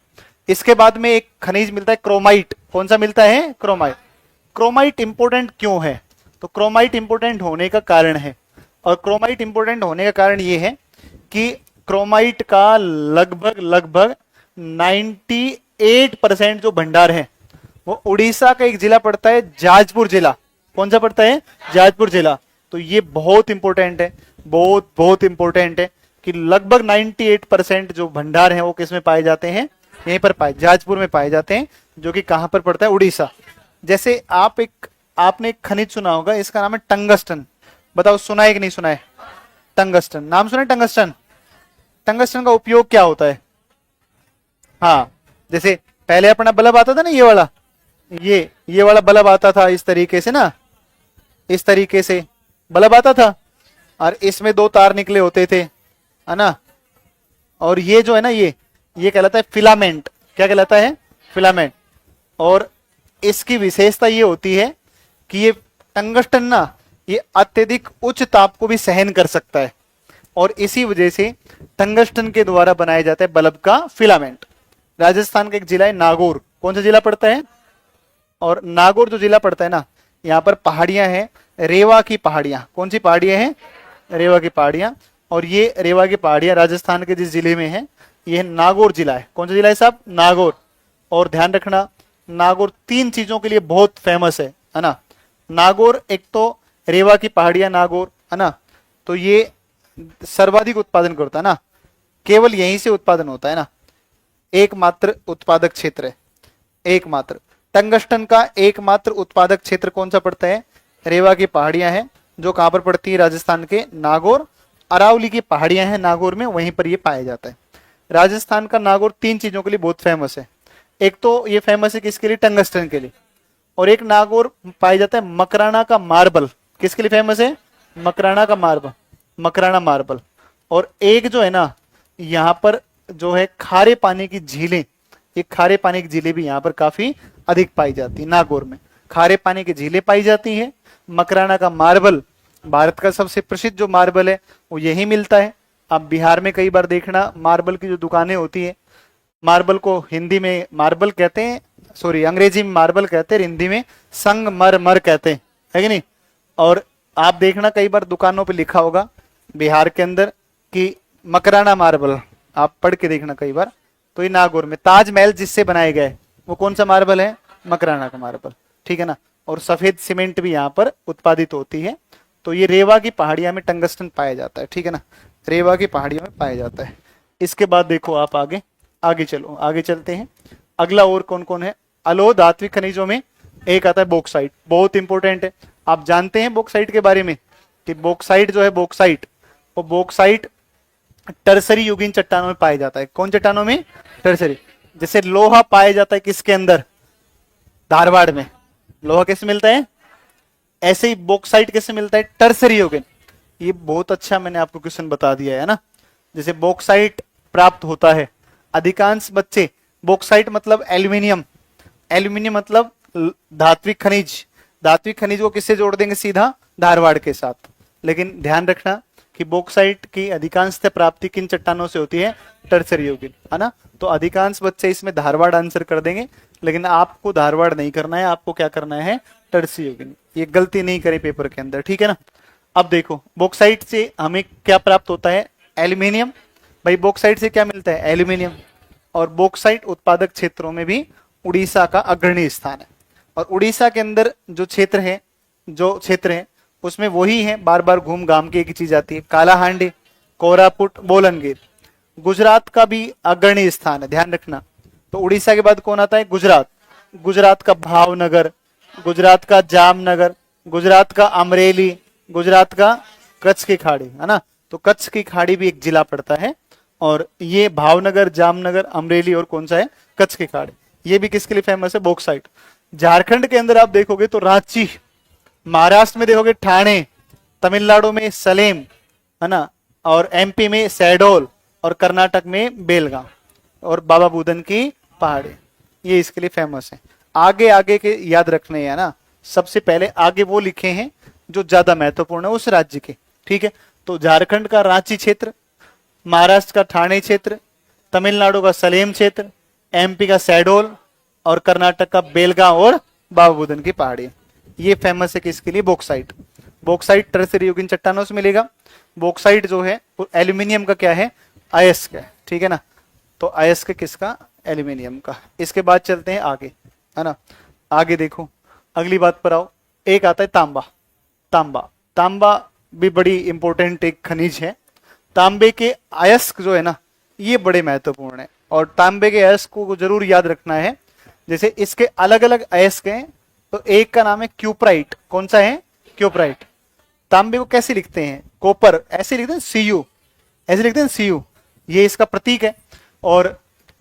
इसके बाद में एक खनिज मिलता है क्रोमाइट। कौन सा मिलता है? क्रोमाइट। क्रोमाइट इंपोर्टेंट क्यों है? तो क्रोमाइट इंपोर्टेंट होने का कारण है, और क्रोमाइट इंपोर्टेंट होने का कारण ये है कि क्रोमाइट का लगभग 98% जो भंडार है वो उड़ीसा का एक जिला पड़ता है, जाजपुर जिला। कौन सा पड़ता है? जाजपुर जिला। तो ये बहुत इंपॉर्टेंट है, बहुत बहुत इंपॉर्टेंट है कि लगभग 98% जो भंडार है वो किस में पाए जाते हैं? यहीं पर पाए, जाजपुर में पाए जाते हैं, जो कि कहां पर पड़ता है? उड़ीसा। जैसे आपने एक खनिज सुना होगा, इसका नाम है टंगस्टन। बताओ सुना है कि नहीं सुना है? टंगस्टन नाम सुना है? टंगस्टन, टंगस्टन का उपयोग क्या होता है? हाँ, जैसे पहले अपना बल्ब आता था ना, ये वाला, ये वाला बल्ब आता था इस तरीके से ना, इस तरीके से बल्ब आता था, और इसमें 2 तार निकले होते थे, है ना? और ये जो है ना, ये कहलाता है फिलामेंट। क्या कहलाता है? फिलामेंट। और इसकी विशेषता ये होती है कि ये टंगस्टन ना, ये अत्यधिक उच्च ताप को भी सहन कर सकता है, और इसी वजह से टंगस्टन के द्वारा बनाया जाता है बल्ब का फिलामेंट। राजस्थान का एक जिला है नागौर। कौन सा जिला पड़ता है? और नागौर जो जिला पड़ता है ना, यहाँ पर पहाड़ियां हैं, रेवा की पहाड़ियां। कौन सी पहाड़ियां हैं? रेवा की पहाड़ियां। और ये रेवा की पहाड़ियां राजस्थान के जिस जिले में है, ये नागौर जिला है। कौन सा जिला है साहब? नागौर। और ध्यान रखना, नागौर 3 चीजों के लिए बहुत फेमस है ना? नागौर, एक तो रेवा की पहाड़ियां नागौर, है ना? तो ये सर्वाधिक उत्पादन करता है ना, केवल यहीं से उत्पादन होता है ना, एकमात्र उत्पादक क्षेत्र है, एकमात्र। टंगस्टन का एकमात्र उत्पादक क्षेत्र कौन सा पड़ता है? रेवा की पहाड़ियां हैं, जो कहां पर पड़ती है? राजस्थान के नागौर। अरावली की पहाड़ियां हैं नागौर में, वहीं पर यह पाया जाता है। राजस्थान का नागौर 3 चीजों के लिए बहुत फेमस है। एक तो ये फेमस है किसके लिए? टंगस्टन के लिए। और एक नागौर पाया जाता है मकराना का मार्बल। किसके लिए फेमस है? मकराना का मार्बल, मकराना मार्बल। और एक जो है ना, यहाँ पर जो है खारे पानी की झीलें, ये खारे पानी की झीलें भी यहाँ पर काफी अधिक पाई जाती है। नागौर में खारे पानी की झीलें पाई जाती है। मकराना का मार्बल, भारत का सबसे प्रसिद्ध जो मार्बल है वो यही मिलता है। आप बिहार में कई बार देखना, मार्बल की जो दुकानें होती है, मार्बल को हिंदी में मार्बल कहते हैं, सॉरी अंग्रेजी में मार्बल कहते हैं, हिंदी में संगमरमर कहते हैं, है कि नहीं? और आप देखना कई बार दुकानों पे लिखा होगा बिहार के अंदर कि मकराना मार्बल, आप पढ़ के देखना कई बार। तो ये नागौर में ताजमहल जिससे बनाए गए वो कौन सा मार्बल है? मकराना का मार्बल, ठीक है ना? और सफेद सीमेंट भी यहाँ पर उत्पादित होती है। तो ये रेवा की पहाड़ियां में टंगस्टन पाया जाता है, ठीक है ना? रेवा की पहाड़ियों में पाया जाता है। इसके बाद देखो आप आगे आगे चलो, आगे चलते हैं। अगला और कौन कौन है? अलोह धात्विक खनिजों में एक आता है बॉक्साइट, बहुत इंपॉर्टेंट है। आप जानते हैं बॉक्साइट के बारे में कि बॉक्साइट जो है बॉक्साइट, वो बॉक्साइट टर्सरी युगीन चट्टानों में पाया जाता है। कौन चट्टानों में? टर्सरी। जैसे लोहा पाया जाता है किसके अंदर? धारवाड़ में। लोहा कैसे मिलता है? ऐसे ही बॉक्साइट कैसे मिलता है? टर्सरी युगीन। ये बहुत अच्छा मैंने आपको क्वेश्चन बता दिया है ना। जैसे बॉक्साइट प्राप्त होता है, अधिकांश बच्चे बॉक्साइट मतलब एल्यूमिनियम, एल्यूमिनियम मतलब धात्विक खनिज, धात्विक खनिज को किससे जोड़ देंगे? सीधा धारवाड़ के साथ। लेकिन ध्यान रखना कि बॉक्साइट की अधिकांशतः प्राप्ति किन चट्टानों से होती है? टर्सरी युगीन, है ना। तो अधिकांश बच्चे इसमें धारवाड़ आंसर कर देंगे, लेकिन आपको धारवाड़ नहीं करना है, आपको क्या करना है? टर्सरी युगीन। ये गलती नहीं करे पेपर के अंदर, ठीक है ना। अब देखो बॉक्साइट से हमें क्या प्राप्त होता है? एल्यूमिनियम। भाई बॉक्साइट से क्या मिलता है? एल्यूमिनियम। और बॉक्साइट उत्पादक क्षेत्रों में भी उड़ीसा का अग्रणी स्थान है। और उड़ीसा के अंदर जो क्षेत्र है उसमें वही है, बार बार घूम घाम के एक ही चीज आती है, कालाहांडी, कोरापुट, बोलनगिर। गुजरात का भी अग्रणी स्थान है, ध्यान रखना। तो उड़ीसा के बाद कौन आता है? गुजरात। गुजरात का भावनगर, गुजरात का जामनगर, गुजरात का अमरेली, गुजरात का कच्छ की खाड़ी, है ना। तो कच्छ की खाड़ी भी एक जिला पड़ता है। और ये भावनगर, जामनगर, अमरेली और कौन सा है? कच्छ की खाड़ी। ये भी किसके लिए फेमस है? बॉक्साइट। झारखंड के अंदर आप देखोगे तो रांची, महाराष्ट्र में देखोगे ठाणे, तमिलनाडु में सलेम, है ना, और एमपी में शहडोल, और कर्नाटक में बेलगाम, और बाबा बुदन की पहाड़ी, ये इसके लिए फेमस है। आगे आगे के याद रखने हैं ना, सबसे पहले आगे वो लिखे हैं जो ज्यादा महत्वपूर्ण है उस राज्य के, ठीक है। तो झारखंड का रांची क्षेत्र, महाराष्ट्र का ठाणे क्षेत्र, तमिलनाडु का सलेम क्षेत्र, एमपी का शहडोल, और कर्नाटक का बेलगांव और बाबा बुदन की पहाड़ी, ये फेमस है किसके लिए? बॉक्साइट। बॉक्साइट टर्सरी युगीन चट्टानों से मिलेगा। बॉक्साइट जो है वो एल्यूमिनियम का क्या है? अयस्क है, ठीक है ना। तो अयस्क किसका? एल्यूमिनियम का। इसके बाद चलते हैं आगे, है ना। आगे देखो अगली बात पर आओ। एक आता है तांबा। तांबा, तांबा भी बड़ी इंपॉर्टेंट एक खनिज है। तांबे के अयस्क जो है ना, ये बड़े महत्वपूर्ण है, और तांबे के अयस्क को जरूर याद रखना है। जैसे इसके अलग अलग अयस्क हैं, तो एक का नाम है क्यूप्राइट। कौन सा है? क्यूप्राइट। तांबे को कैसे लिखते हैं? कॉपर, ऐसे लिखते हैं Cu, ऐसे लिखते हैं Cu, ये इसका प्रतीक है। और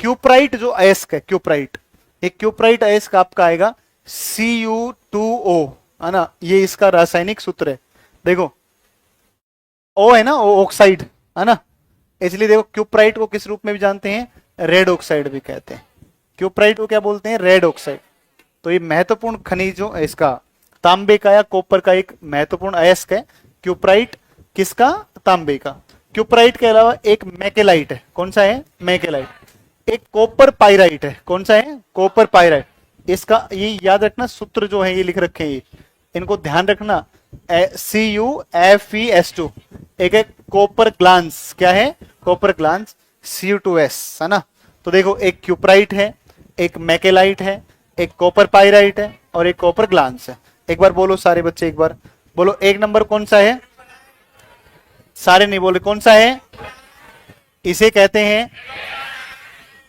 क्यूप्राइट जो अयस्क है, क्यूप्राइट, एक क्यूप्राइट अयस्क आपका आएगा Cu2O, है ना, ये इसका रासायनिक सूत्र है। देखो O है ना, O ऑक्साइड, है ना, इसलिए देखो क्यूप्राइट को किस रूप में भी जानते हैं? रेड ऑक्साइड भी कहते हैं। क्यूप्राइट को क्या बोलते हैं? Red oxide. तो ये महत्वपूर्ण खनिजों, इसका तांबे का या कॉपर का एक महत्वपूर्ण अयस्क है क्यूप्राइट। किसका? तांबे का। क्यूप्राइट के अलावा एक मैकेलाइट है। कौन सा है? मैकेलाइट। एक कॉपर पाइराइट है। कौन सा है? Copper pyrite. इसका ये याद रखना, सूत्र जो है ये लिख रखे हैं, ये इनको ध्यान रखना। CuFeS2। एक है कॉपर ग्लांस। क्या है? कॉपर ग्लांस, Cu2S, है ना। तो देखो एक क्यूप्राइट है, एक मैकेलाइट है, एक कॉपर पाइराइट है, और एक कॉपर ग्लांस है। एक बार बोलो सारे बच्चे, एक बार बोलो। एक नंबर कौन सा है? सारे नहीं बोले, कौन सा है? इसे कहते हैं,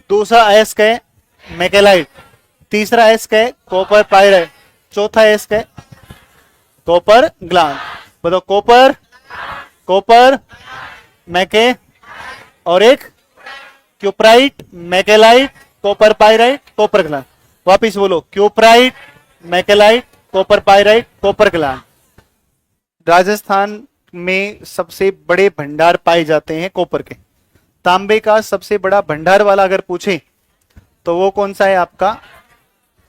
दूसरा अयस्क है मैकेलाइट, तीसरा अयस्क है कॉपर पाइराइट, चौथा अयस्क है कॉपर ग्लांस। बताओ, कॉपर, कॉपर, मैके, और एक cuprite, malachite, copper pyrite, copper glance. वापिस बोलो, cuprite, malachite, copper pyrite, copper glance. Rajasthan में सबसे बड़े भंडार पाए जाते हैं कॉपर के। तांबे का सबसे बड़ा भंडार वाला अगर पूछे तो वो कौन सा है आपका?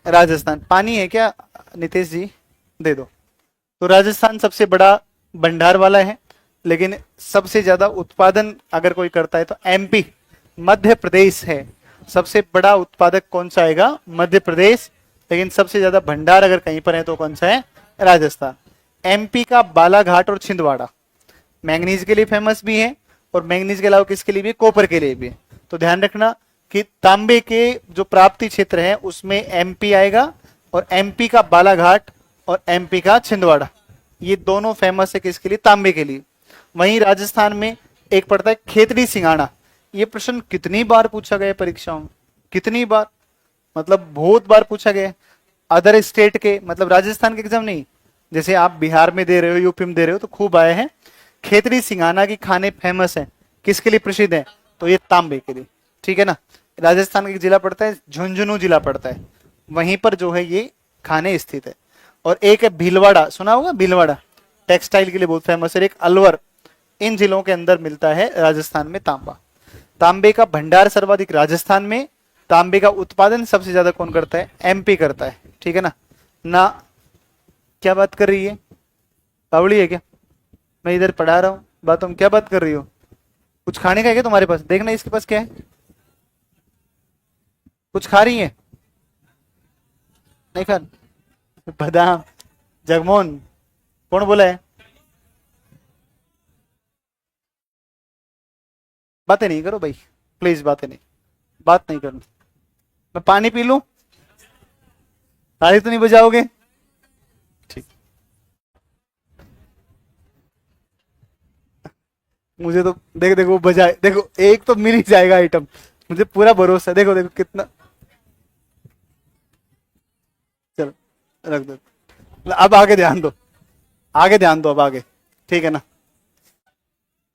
राजस्थान। पानी है क्या नितेश जी? दे दो। तो राजस्थान सबसे बड़ा भंडार वाला है, लेकिन सबसे ज्यादा उत्पादन अगर कोई करता है तो एमपी, मध्य प्रदेश है। सबसे बड़ा उत्पादक कौन सा आएगा? मध्य प्रदेश। लेकिन सबसे ज्यादा भंडार अगर कहीं पर है तो कौन सा है? राजस्थान। एमपी का बालाघाट और छिंदवाड़ा मैंगनीज के लिए फेमस भी है, और मैंगनीज के अलावा किसके लिए भी? कॉपर के लिए भी। तो ध्यान रखना कि तांबे के जो प्राप्ति क्षेत्र है उसमें एमपी आएगा, और एमपी का बालाघाट और एमपी का छिंदवाड़ा, ये दोनों फेमस है किसके लिए? तांबे के लिए। वहीं राजस्थान में एक पड़ता है खेतड़ी सिंगाना। ये प्रश्न कितनी बार पूछा गया है परीक्षाओं में, कितनी बार, मतलब बहुत बार पूछा गया है। अदर स्टेट के, मतलब राजस्थान के एग्जाम नहीं, जैसे आप बिहार में दे रहे हो, यूपी में दे रहे हो, तो खूब आए हैं। खेतड़ी सिंगाना की खाने फेमस है, किसके लिए प्रसिद्ध है? तो ये तांबे के लिए, ठीक है ना। राजस्थान का एक जिला पड़ता है, झुंझुनू जिला पड़ता है, वहीं पर जो है ये खाने स्थित है। और एक है भीलवाड़ा, सुना होगा भीलवाड़ा, टेक्सटाइल के लिए बहुत फेमस है। एक अलवर, इन जिलों के अंदर मिलता है राजस्थान में तांबा। तांबे का भंडार सर्वाधिक राजस्थान में, तांबे का उत्पादन सबसे ज्यादा कौन करता है? एमपी करता है, ठीक है ना। ना क्या बात कर रही है, बावड़ी है क्या? मैं इधर पढ़ा रहा हूँ, बात हम क्या बात कर रही हो? कुछ खाने का है क्या तुम्हारे पास? देखना इसके पास क्या है, कुछ खा रही है? नहीं खा, बादाम, जगमोहन, कौन बोला है? बातें नहीं करो भाई, प्लीज बातें नहीं, बात नहीं करनी। मैं पानी पी लूं, ताली तो नहीं बजाओगे? ठीक, मुझे तो देखो देखो वो बजाए, देखो एक तो मिल ही जाएगा आइटम, मुझे पूरा भरोसा है। देखो देखो कितना, चलो रख दो, अब आगे ध्यान दो, आगे ध्यान दो, अब आगे, ठीक है ना।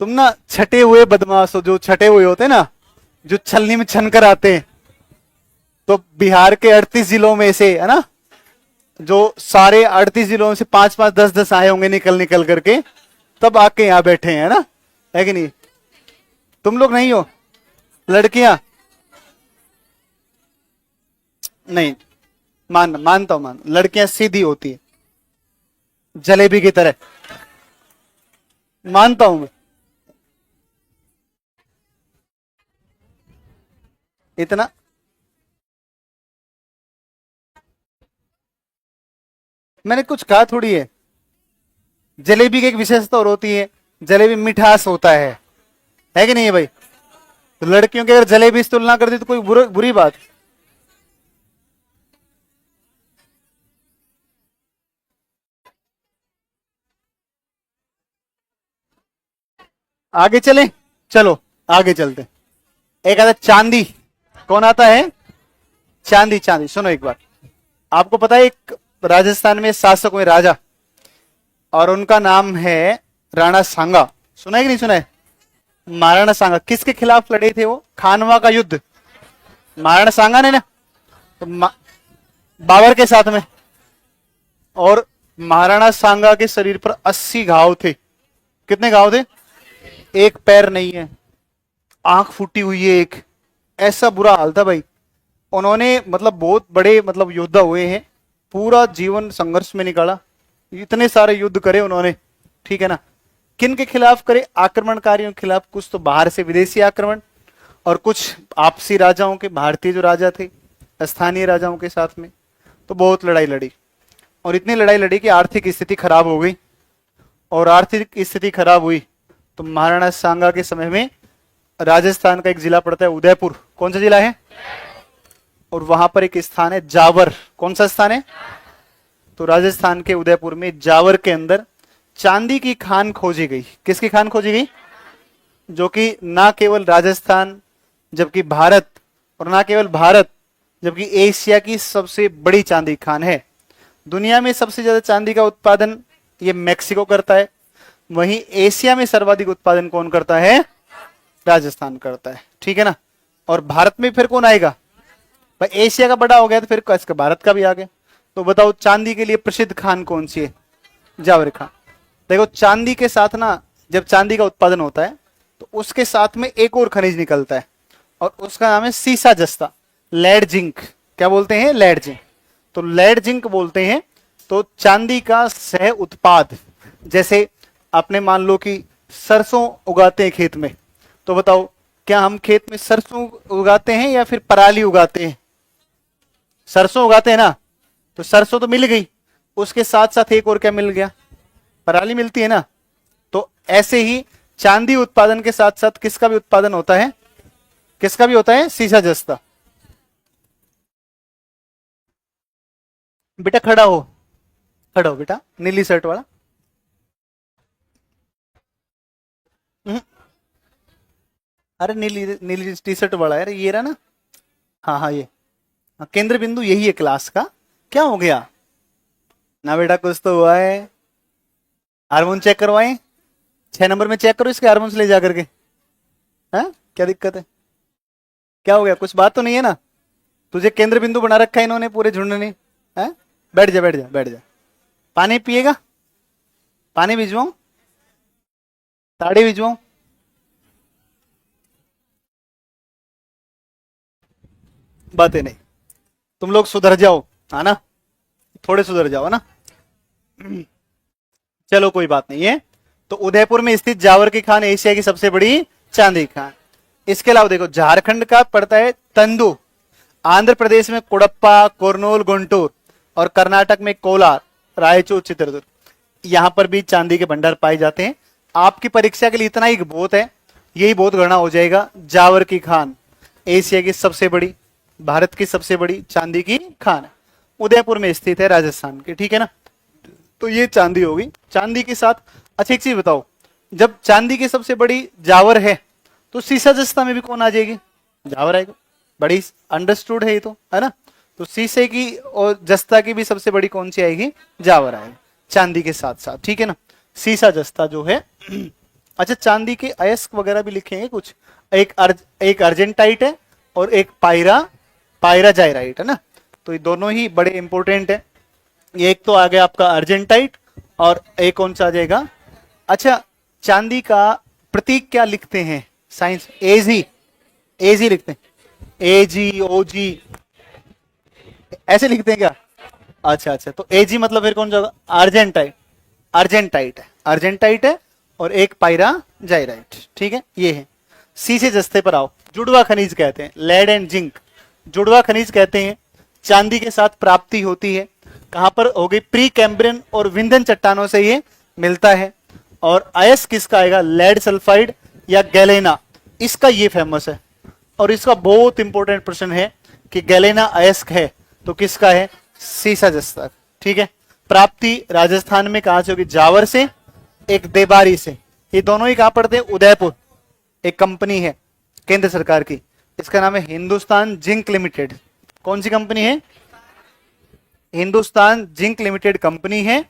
तुम ना छटे हुए बदमाश हो, जो छटे हुए होते हैं ना, जो छलनी में छन कर आते हैं, तो बिहार के 38 जिलों में से है ना, जो सारे 38 जिलों में से 5-5, 10-10 आए होंगे निकल निकल करके, तब आके यहाँ बैठे हैं ना, है कि नहीं? तुम लोग नहीं हो, लड़कियां नहीं, मानता हूं, लड़कियां सीधी होती है, जलेबी की तरह, मानता हूं मैं। इतना मैंने कुछ कहा थोड़ी है, जलेबी की एक विशेषता और होती है, जलेबी मिठास होता है कि नहीं है भाई? तो लड़कियों की अगर जलेबी से तुलना कर दी तो कोई बुरी बात? आगे चले, चलो आगे चलते। एक आता है चांदी, कौन आता है? चांदी, चांदी सुनो एक बार। आपको पता है एक राजस्थान में शासक हुए राजा, और उनका नाम है राणा सांगा, सुना है कि नहीं सुना है? महाराणा सांगा किसके खिलाफ लड़े थे? वो खानवा का युद्ध महाराणा सांगा ने ना, तो बाबर के साथ में। और महाराणा सांगा के शरीर पर 80 घाव थे। कितने घाव थे? एक पैर नहीं है, आंख फूटी हुई है एक, ऐसा बुरा हाल था भाई। उन्होंने मतलब बहुत बड़े मतलब योद्धा हुए हैं, पूरा जीवन संघर्ष में निकाला, इतने सारे युद्ध करे उन्होंने, ठीक है ना। किन के खिलाफ करे? आक्रमणकारियों के खिलाफ, कुछ तो बाहर से विदेशी आक्रमण, और कुछ आपसी राजाओं के, भारतीय जो राजा थे स्थानीय राजाओं के साथ में। तो बहुत लड़ाई लड़ी, और इतनी लड़ाई लड़ी कि आर्थिक स्थिति खराब हो गई, और आर्थिक स्थिति खराब हुई तो महाराणा सांगा के समय में राजस्थान का एक जिला पड़ता है उदयपुर, कौन सा जिला है? और वहां पर एक स्थान है जावर, कौन सा स्थान है? तो राजस्थान के उदयपुर में जावर के अंदर चांदी की खान खोजी गई। किसकी खान खोजी गई? जो कि ना केवल राजस्थान जबकि भारत, और ना केवल भारत जबकि एशिया की सबसे बड़ी चांदी खान है। दुनिया में सबसे ज्यादा चांदी का उत्पादन ये मैक्सिको करता है, वहीं एशिया में सर्वाधिक उत्पादन कौन करता है? राजस्थान करता है, ठीक है ना। और भारत में फिर कौन आएगा भाई? एशिया का बड़ा हो गया तो फिर इसका भारत का भी आ गया। तो बताओ चांदी के लिए प्रसिद्ध खान कौन सी है? जावर खान। देखो चांदी के साथ ना, जब चांदी का उत्पादन होता है तो उसके साथ में एक और खनिज निकलता है, और उसका नाम है सीसा जस्ता, लेड जिंक। क्या बोलते हैं? Lead zinc. तो लेड जिंक बोलते हैं। तो चांदी का सह उत्पाद, जैसे आपने मान लो कि सरसों उगाते हैं खेत में, तो बताओ क्या हम खेत में सरसों उगाते हैं या फिर पराली उगाते हैं? सरसों उगाते हैं ना, तो सरसों तो मिल गई, उसके साथ साथ एक और क्या मिल गया? पराली मिलती है ना। तो ऐसे ही चांदी उत्पादन के साथ साथ किसका भी उत्पादन होता है? किसका भी होता है? सीसा जस्ता। बेटा खड़ा हो, खड़ा हो बेटा, नीली शर्ट वाला। हम्म, अरे नीली नीली टी शर्ट वाला है, ये रहा ना। हाँ हाँ, ये हाँ, केंद्र बिंदु यही है क्लास का। क्या हो गया ना बेटा, कुछ तो हुआ है। हार्मोन चेक करवाएं, 6 नंबर में चेक करो इसके हार्मोन्स ले जा करके। हाँ, क्या दिक्कत है, क्या हो गया, कुछ बात तो नहीं है ना। तुझे केंद्र बिंदु बना रखा है इन्होंने पूरे झुंड ने। हैं? बैठ जा बैठ जा बैठ जा। पानी पिएगा, पानी भिजवाऊं, ताड़ी भिजवाऊं। बातें नहीं, तुम लोग सुधर जाओ, है ना, थोड़े सुधर जाओ, है ना। चलो कोई बात नहीं है। तो उदयपुर में स्थित जावर की खान एशिया की सबसे बड़ी चांदी की खान। इसके अलावा देखो, झारखंड का पड़ता है तंदू, आंध्र प्रदेश में कुड़प्पा, कुरनूल, गुंटूर, और कर्नाटक में कोलार, रायचूर, चित्रदुर्ग, यहां पर भी चांदी के भंडार पाए जाते हैं। आपकी परीक्षा के लिए इतना ही बहुत है, यही बहुत गणना हो जाएगा। जावर की खान एशिया की सबसे बड़ी, भारत की सबसे बड़ी चांदी की खान है, उदयपुर में स्थित है, राजस्थान की, ठीक है ना। तो ये चांदी होगी। चांदी के साथ अच्छा एक चीज बताओ, जब चांदी की सबसे बड़ी जावर है तो सीसा जस्ता में भी कौन आ जाएगी, जावर आएगा। बड़ी अंडरस्टूड है ये तो, है ना। तो शीशे की और जस्ता की भी सबसे बड़ी कौन सी आएगी, जावर आएगी, चांदी के साथ साथ, ठीक है ना। सीसा जस्ता जो है। अच्छा, चांदी के अयस्क वगैरह भी लिखेंगे कुछ, एक अर्जेंटाइट है और एक पायराजाइराइट, है ना। तो ये दोनों ही बड़े इंपॉर्टेंट है। ये एक तो आ गया आपका अर्जेंटाइट, और एक कौन सा आ जाएगा। अच्छा, चांदी का प्रतीक क्या लिखते हैं साइंस, एजी, एजी लिखते हैं, एजी ओजी ऐसे लिखते हैं क्या। अच्छा अच्छा, तो एजी मतलब फिर कौन सा, अर्जेंटाइट, अर्जेंटाइट है, अर्जेंटाइट है, और एक पायराजाइराइट, ठीक है, ये है। सी से जस्ते पर आओ, जुड़वा खनिज कहते हैं, लेड एंड जिंक, जुड़वा खनिज कहते हैं। चांदी के साथ प्राप्ति होती है, कहां पर हो गई, प्री कैम्ब्रियन और विंध्यन चट्टानों से ये मिलता है। और अयस्क किसका आएगा, लेड सल्फाइड या गैलेना, इसका ये फेमस है। और इसका बहुत इंपॉर्टेंट प्रश्न है कि गैलेना अयस्क है तो किसका है, सीसा जस्ता, ठीक है। प्राप्ति राजस्थान में कहां से होगी, जावर से, एक देबारी से। ये दोनों ही कहां पड़ते हैं, उदयपुर। एक कंपनी है केंद्र सरकार की, इसका नाम है हिंदुस्तान जिंक लिमिटेड। कौन सी कंपनी है, हिंदुस्तान जिंक लिमिटेड कंपनी है।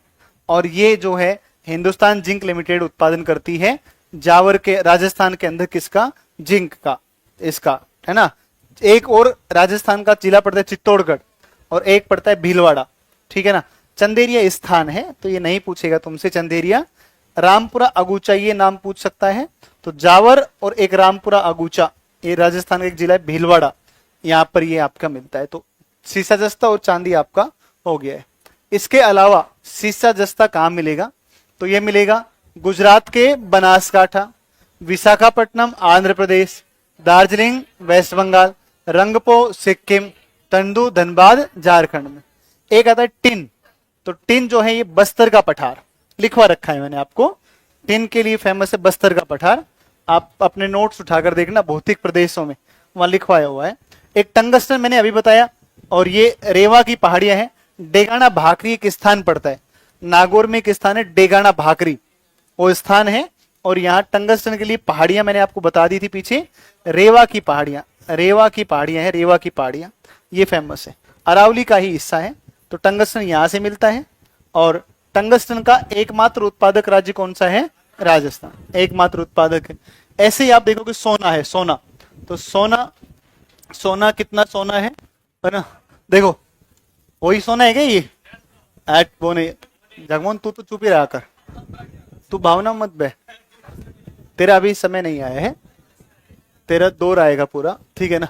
और ये जो है हिंदुस्तान जिंक लिमिटेड उत्पादन करती है जावर के, राजस्थान के अंदर किसका, जिंक का, इसका, है ना। एक और राजस्थान का जिला पड़ता है चित्तौड़गढ़, और एक पड़ता है भीलवाड़ा, ठीक है ना। चंदेरिया स्थान है, तो ये नहीं पूछेगा तुमसे चंदेरिया। रामपुरा अगूचा ये नाम पूछ सकता है। तो जावर और एक रामपुरा अगूचा, ये राजस्थान का एक जिला है भीलवाड़ा, यहाँ पर ये आपका मिलता है। तो सीसा जस्ता और चांदी आपका हो गया है। इसके अलावा सीसा जस्ता कहाँ मिलेगा, तो ये मिलेगा गुजरात के बनासकाठा, विशाखापट्टनम आंध्र प्रदेश, दार्जिलिंग वेस्ट बंगाल, रंगपो सिक्किम, तंदू धनबाद झारखंड में। एक आता है टिन, तो टिन जो है ये बस्तर का पठार, लिखवा रखा है मैंने आपको। टिन के लिए फेमस है बस्तर का पठार, आप अपने नोट्स उठाकर देखना, भौतिक प्रदेशों में वहां लिखवाया हुआ है। एक टंगस्टन मैंने अभी बताया, और ये रेवा की पहाड़ियां हैं। डेगाना भाकरी एक स्थान पड़ता है, नागौर में एक स्थान है डेगाना भाकरी, वो स्थान है। और यहाँ टंगस्टन के लिए पहाड़ियां मैंने आपको बता दी थी पीछे, रेवा की पहाड़ियां, रेवा की पहाड़ियां है, रेवा की पहाड़ियां ये फेमस है, अरावली का ही हिस्सा है। तो टंगस्टन यहां से मिलता है। और टंगस्टन का एकमात्र उत्पादक राज्य कौन सा है, राजस्थान, एकमात्र उत्पादक है। ऐसे ही आप देखोगे सोना है, सोना, तो सोना, सोना कितना सोना है ना, देखो वही सोना है क्या ये, एट वो नहीं, जगमोहन तू तो चुप ही रहा कर, तू भावना मत बह, तेरा अभी समय नहीं आया है, तेरा दौर आएगा पूरा, ठीक है ना।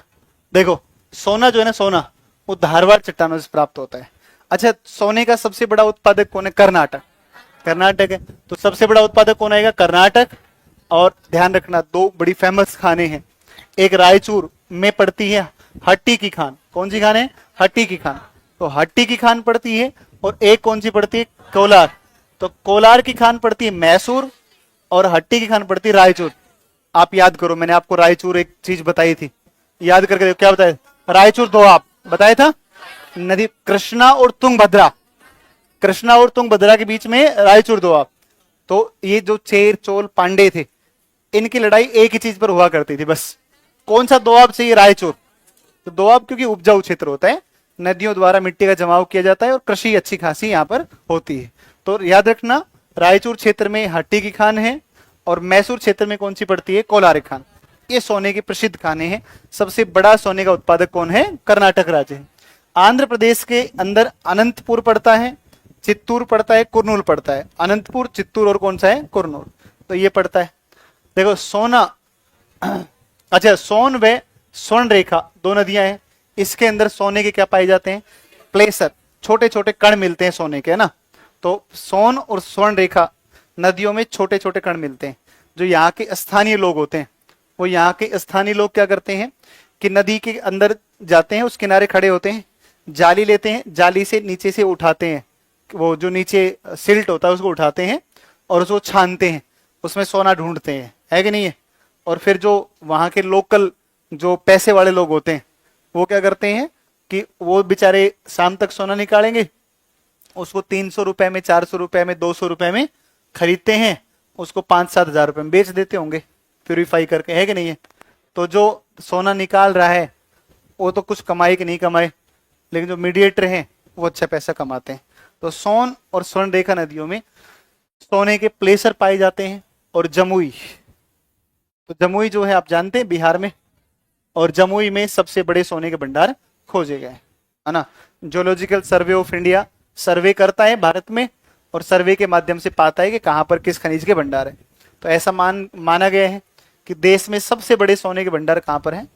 देखो सोना जो है ना, सोना वो धारवाड़ चट्टानों से प्राप्त होता है। अच्छा, सोने का सबसे बड़ा उत्पादक कौन है, कर्नाटक, कर्नाटक है। तो सबसे बड़ा उत्पादक कौन आएगा, कर्नाटक। और ध्यान रखना, दो बड़ी फेमस खाने हैं, एक रायचूर में पड़ती है हट्टी की खान, कौन सी खान है, हट्टी की खान, तो हट्टी की खान पड़ती है। और एक कौन सी पड़ती है, कोलार, तो कोलार की खान पड़ती है मैसूर, और हट्टी की खान पड़ती है रायचूर। आप याद करो, मैंने आपको रायचूर एक चीज बताई थी, याद करके देखो क्या बताया, रायचूर दो आप बताया था, नदी कृष्णा और तुंगभद्रा, कृष्णा और तुंगभद्रा के बीच में रायचूर दो आप। तो ये जो चेर चोल पांडे थे, इनकी लड़ाई एक ही चीज पर हुआ करती थी बस, कौन सा दोआब चाहिए, रायचूर। तो दोआब क्योंकि उपजाऊ क्षेत्र होता है, नदियों द्वारा मिट्टी का जमाव किया जाता है और कृषि अच्छी खासी यहाँ पर होती है। तो याद रखना, रायचूर क्षेत्र में हट्टी की खान है और मैसूर क्षेत्र में कौन सी पड़ती है, कोलार खान। ये सोने के प्रसिद्ध खाने हैं। सबसे बड़ा सोने का उत्पादक कौन है, कर्नाटक राज्य है। आंध्र प्रदेश के अंदर अनंतपुर पड़ता है, चित्तूर पड़ता है, कुरनूल पड़ता है। अनंतपुर, चित्तूर और कौन सा है, कुरनूल। तो ये पड़ता है। देखो सोना, अच्छा सोन व स्वर्ण रेखा दो नदियां हैं, इसके अंदर सोने के क्या पाए जाते हैं, प्लेसर, छोटे छोटे कण मिलते हैं सोने के, है ना। तो सोन और स्वर्ण रेखा नदियों में छोटे छोटे कण मिलते हैं। जो यहाँ के स्थानीय लोग होते हैं, वो यहाँ के स्थानीय लोग क्या करते हैं कि नदी के अंदर जाते हैं, उस किनारे खड़े होते हैं, जाली लेते हैं, जाली से नीचे से उठाते हैं, वो जो नीचे सिल्ट होता है उसको उठाते हैं और उसको छानते हैं, उसमें सोना ढूंढते हैं, है कि नहीं है। और फिर जो वहां के लोकल जो पैसे वाले लोग होते हैं वो क्या करते हैं कि वो बेचारे शाम तक सोना निकालेंगे, उसको 300 रुपए में, 400 रुपए में, 200 रुपए में खरीदते हैं, उसको 5-7 हजार रुपए में बेच देते होंगे प्यूरिफाई करके, है कि नहीं है। तो जो सोना निकाल रहा है वो तो कुछ कमाए कि नहीं कमाए, लेकिन जो मीडिएटर हैं वो अच्छा पैसा कमाते हैं। तो सोन और स्वर्ण रेखा नदियों में सोने के प्लेसर पाए जाते हैं। और जमुई, तो जमुई जो है आप जानते हैं बिहार में, और जमुई में सबसे बड़े सोने के भंडार खोजे गए, है ना। जियोलॉजिकल सर्वे ऑफ इंडिया सर्वे करता है भारत में और सर्वे के माध्यम से पाता है कि कहां पर किस खनिज के भंडार है। तो ऐसा माना गया है कि देश में सबसे बड़े सोने के भंडार कहां पर है,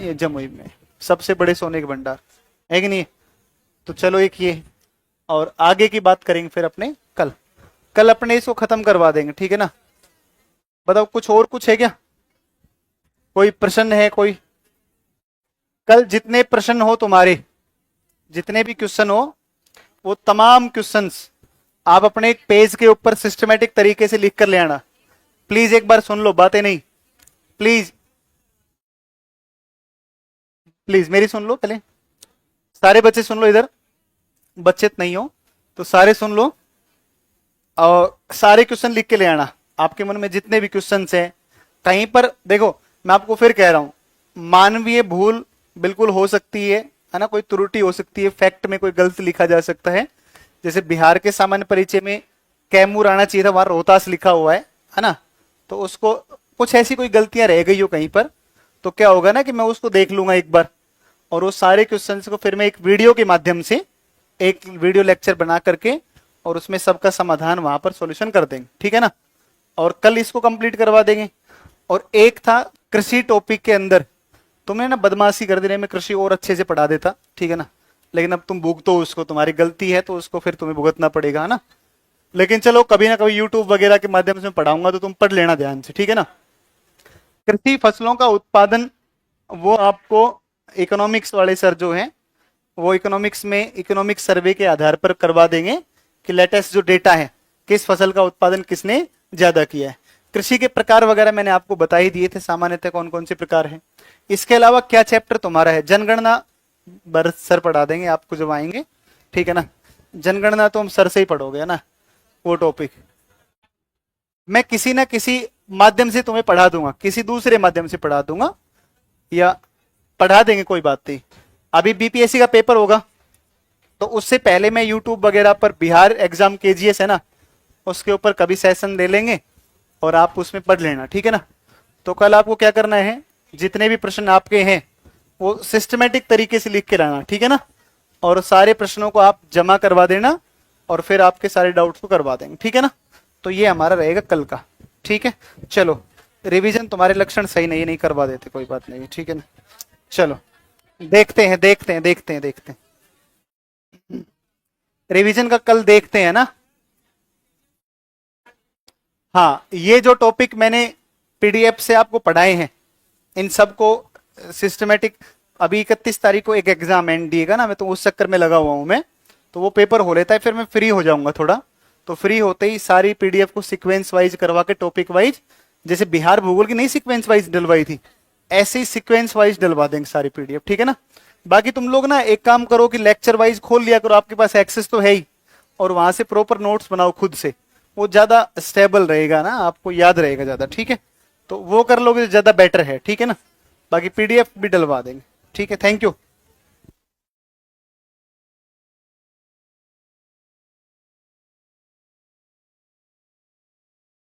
ये जमुई में सबसे बड़े सोने के भंडार, है कि नहीं। तो चलो एक ये, और आगे की बात करेंगे फिर अपने कल अपने इसको खत्म करवा देंगे, ठीक है ना। बताओ कुछ और कुछ है क्या, कोई प्रश्न है कोई। कल जितने प्रश्न हो तुम्हारे, जितने भी क्वेश्चन हो, वो तमाम क्वेश्चंस आप अपने एक पेज के ऊपर सिस्टमेटिक तरीके से लिख कर ले आना। प्लीज एक बार सुन लो, बातें नहीं, प्लीज प्लीज मेरी सुन लो पहले, सारे बच्चे सुन लो, इधर बच्चे नहीं हो तो सारे सुन लो और सारे क्वेश्चन लिख के ले आना। आपके मन में जितने भी क्वेश्चन हैं, कहीं पर देखो मैं आपको फिर कह रहा हूं, मानवीय भूल बिल्कुल हो सकती है ना, कोई त्रुटि हो सकती है, फैक्ट में कोई गलत लिखा जा सकता है। जैसे बिहार के सामान्य परिचय में कैमूर आना चाहिए था, वहां रोहतास लिखा हुआ है ना। तो उसको कुछ ऐसी कोई गलतियां रह गई हो कहीं पर, तो क्या होगा ना कि मैं उसको देख लूंगा एक बार, और वो सारे क्वेश्चंस को फिर मैं एक वीडियो के माध्यम से, एक वीडियो लेक्चर बना करके, और उसमें सबका समाधान वहां पर सॉल्यूशन कर देंगे, ठीक है ना। और कल इसको कंप्लीट करवा देंगे। और एक था कृषि टॉपिक के अंदर, तुमने ना बदमाशी कर दी, मैं कृषि और अच्छे से पढ़ा देता, ठीक है ना, लेकिन अब तुम भुगतो उसको, तुम्हारी गलती है तो उसको फिर तुम्हें भुगतना पड़ेगा, है ना। लेकिन चलो कभी ना कभी यूट्यूब वगैरह के माध्यम से पढ़ाऊंगा तो तुम पढ़ लेना ध्यान से, ठीक है ना। कृषि फसलों का उत्पादन वो आपको इकोनॉमिक्स वाले सर जो हैं वो इकोनॉमिक्स में इकोनॉमिक सर्वे के आधार पर करवा देंगे कि लेटेस्ट जो डेटा है, किस फसल का उत्पादन किसने ज्यादा किया है। कृषि के प्रकार वगैरह मैंने आपको बता ही दिए थे, सामान्यतः कौन कौन से प्रकार हैं। इसके अलावा क्या चैप्टर तुम्हारा है, जनगणना भरत सर पढ़ा देंगे आपको जब आएंगे, ठीक है ना। जनगणना तो हम सर से ही पढ़ोगे, है ना, वो टॉपिक मैं किसी ना किसी माध्यम से तुम्हें पढ़ा दूंगा, किसी दूसरे माध्यम से पढ़ा दूंगा या पढ़ा देंगे, कोई बात नहीं। अभी बीपीएससी का पेपर होगा तो उससे पहले मैं यूट्यूब वगैरह पर बिहार एग्जाम केजीएस है ना, उसके ऊपर कभी सेशन ले लेंगे और आप उसमें पढ़ लेना, ठीक है ना। तो कल आपको क्या करना है, जितने भी प्रश्न आपके हैं वो सिस्टमेटिक तरीके से लिख के लाना, ठीक है ना। और सारे प्रश्नों को आप जमा करवा देना और फिर आपके सारे डाउट्स को करवा देंगे, ठीक है ना। तो ये हमारा रहेगा कल का, ठीक है। चलो रिवीजन, तुम्हारे लक्षण सही नहीं करवा देते, कोई बात नहीं, ठीक है ना। चलो देखते हैं रिवीजन का कल देखते हैं ना। हाँ, ये जो टॉपिक मैंने पीडीएफ से आपको पढ़ाए हैं, इन सबको सिस्टमेटिक, अभी 31 तारीख को एक एग्जाम एनडीए का ना, मैं तो उस चक्कर में लगा हुआ हूं मैं, तो वो पेपर हो लेता है, फिर मैं फ्री हो जाऊंगा थोड़ा, तो फ्री होते ही सारी पीडीएफ को सीक्वेंस वाइज करवा के, टॉपिक वाइज, जैसे बिहार भूगोल की नहीं सीक्वेंस वाइज डलवाई थी, ऐसे ही सीक्वेंस वाइज डलवा देंगे सारी पीडीएफ, ठीक है ना। बाकी तुम लोग ना एक काम करो कि लेक्चर वाइज खोल लिया करो, आपके पास एक्सेस तो है ही, और वहां से प्रॉपर नोट्स बनाओ खुद से, वो ज्यादा स्टेबल रहेगा ना, आपको याद रहेगा ज्यादा, ठीक है। तो वो कर लोगे तो ज्यादा बेटर है, ठीक है ना। बाकी पीडीएफ भी डलवा देंगे, ठीक है। Thank you.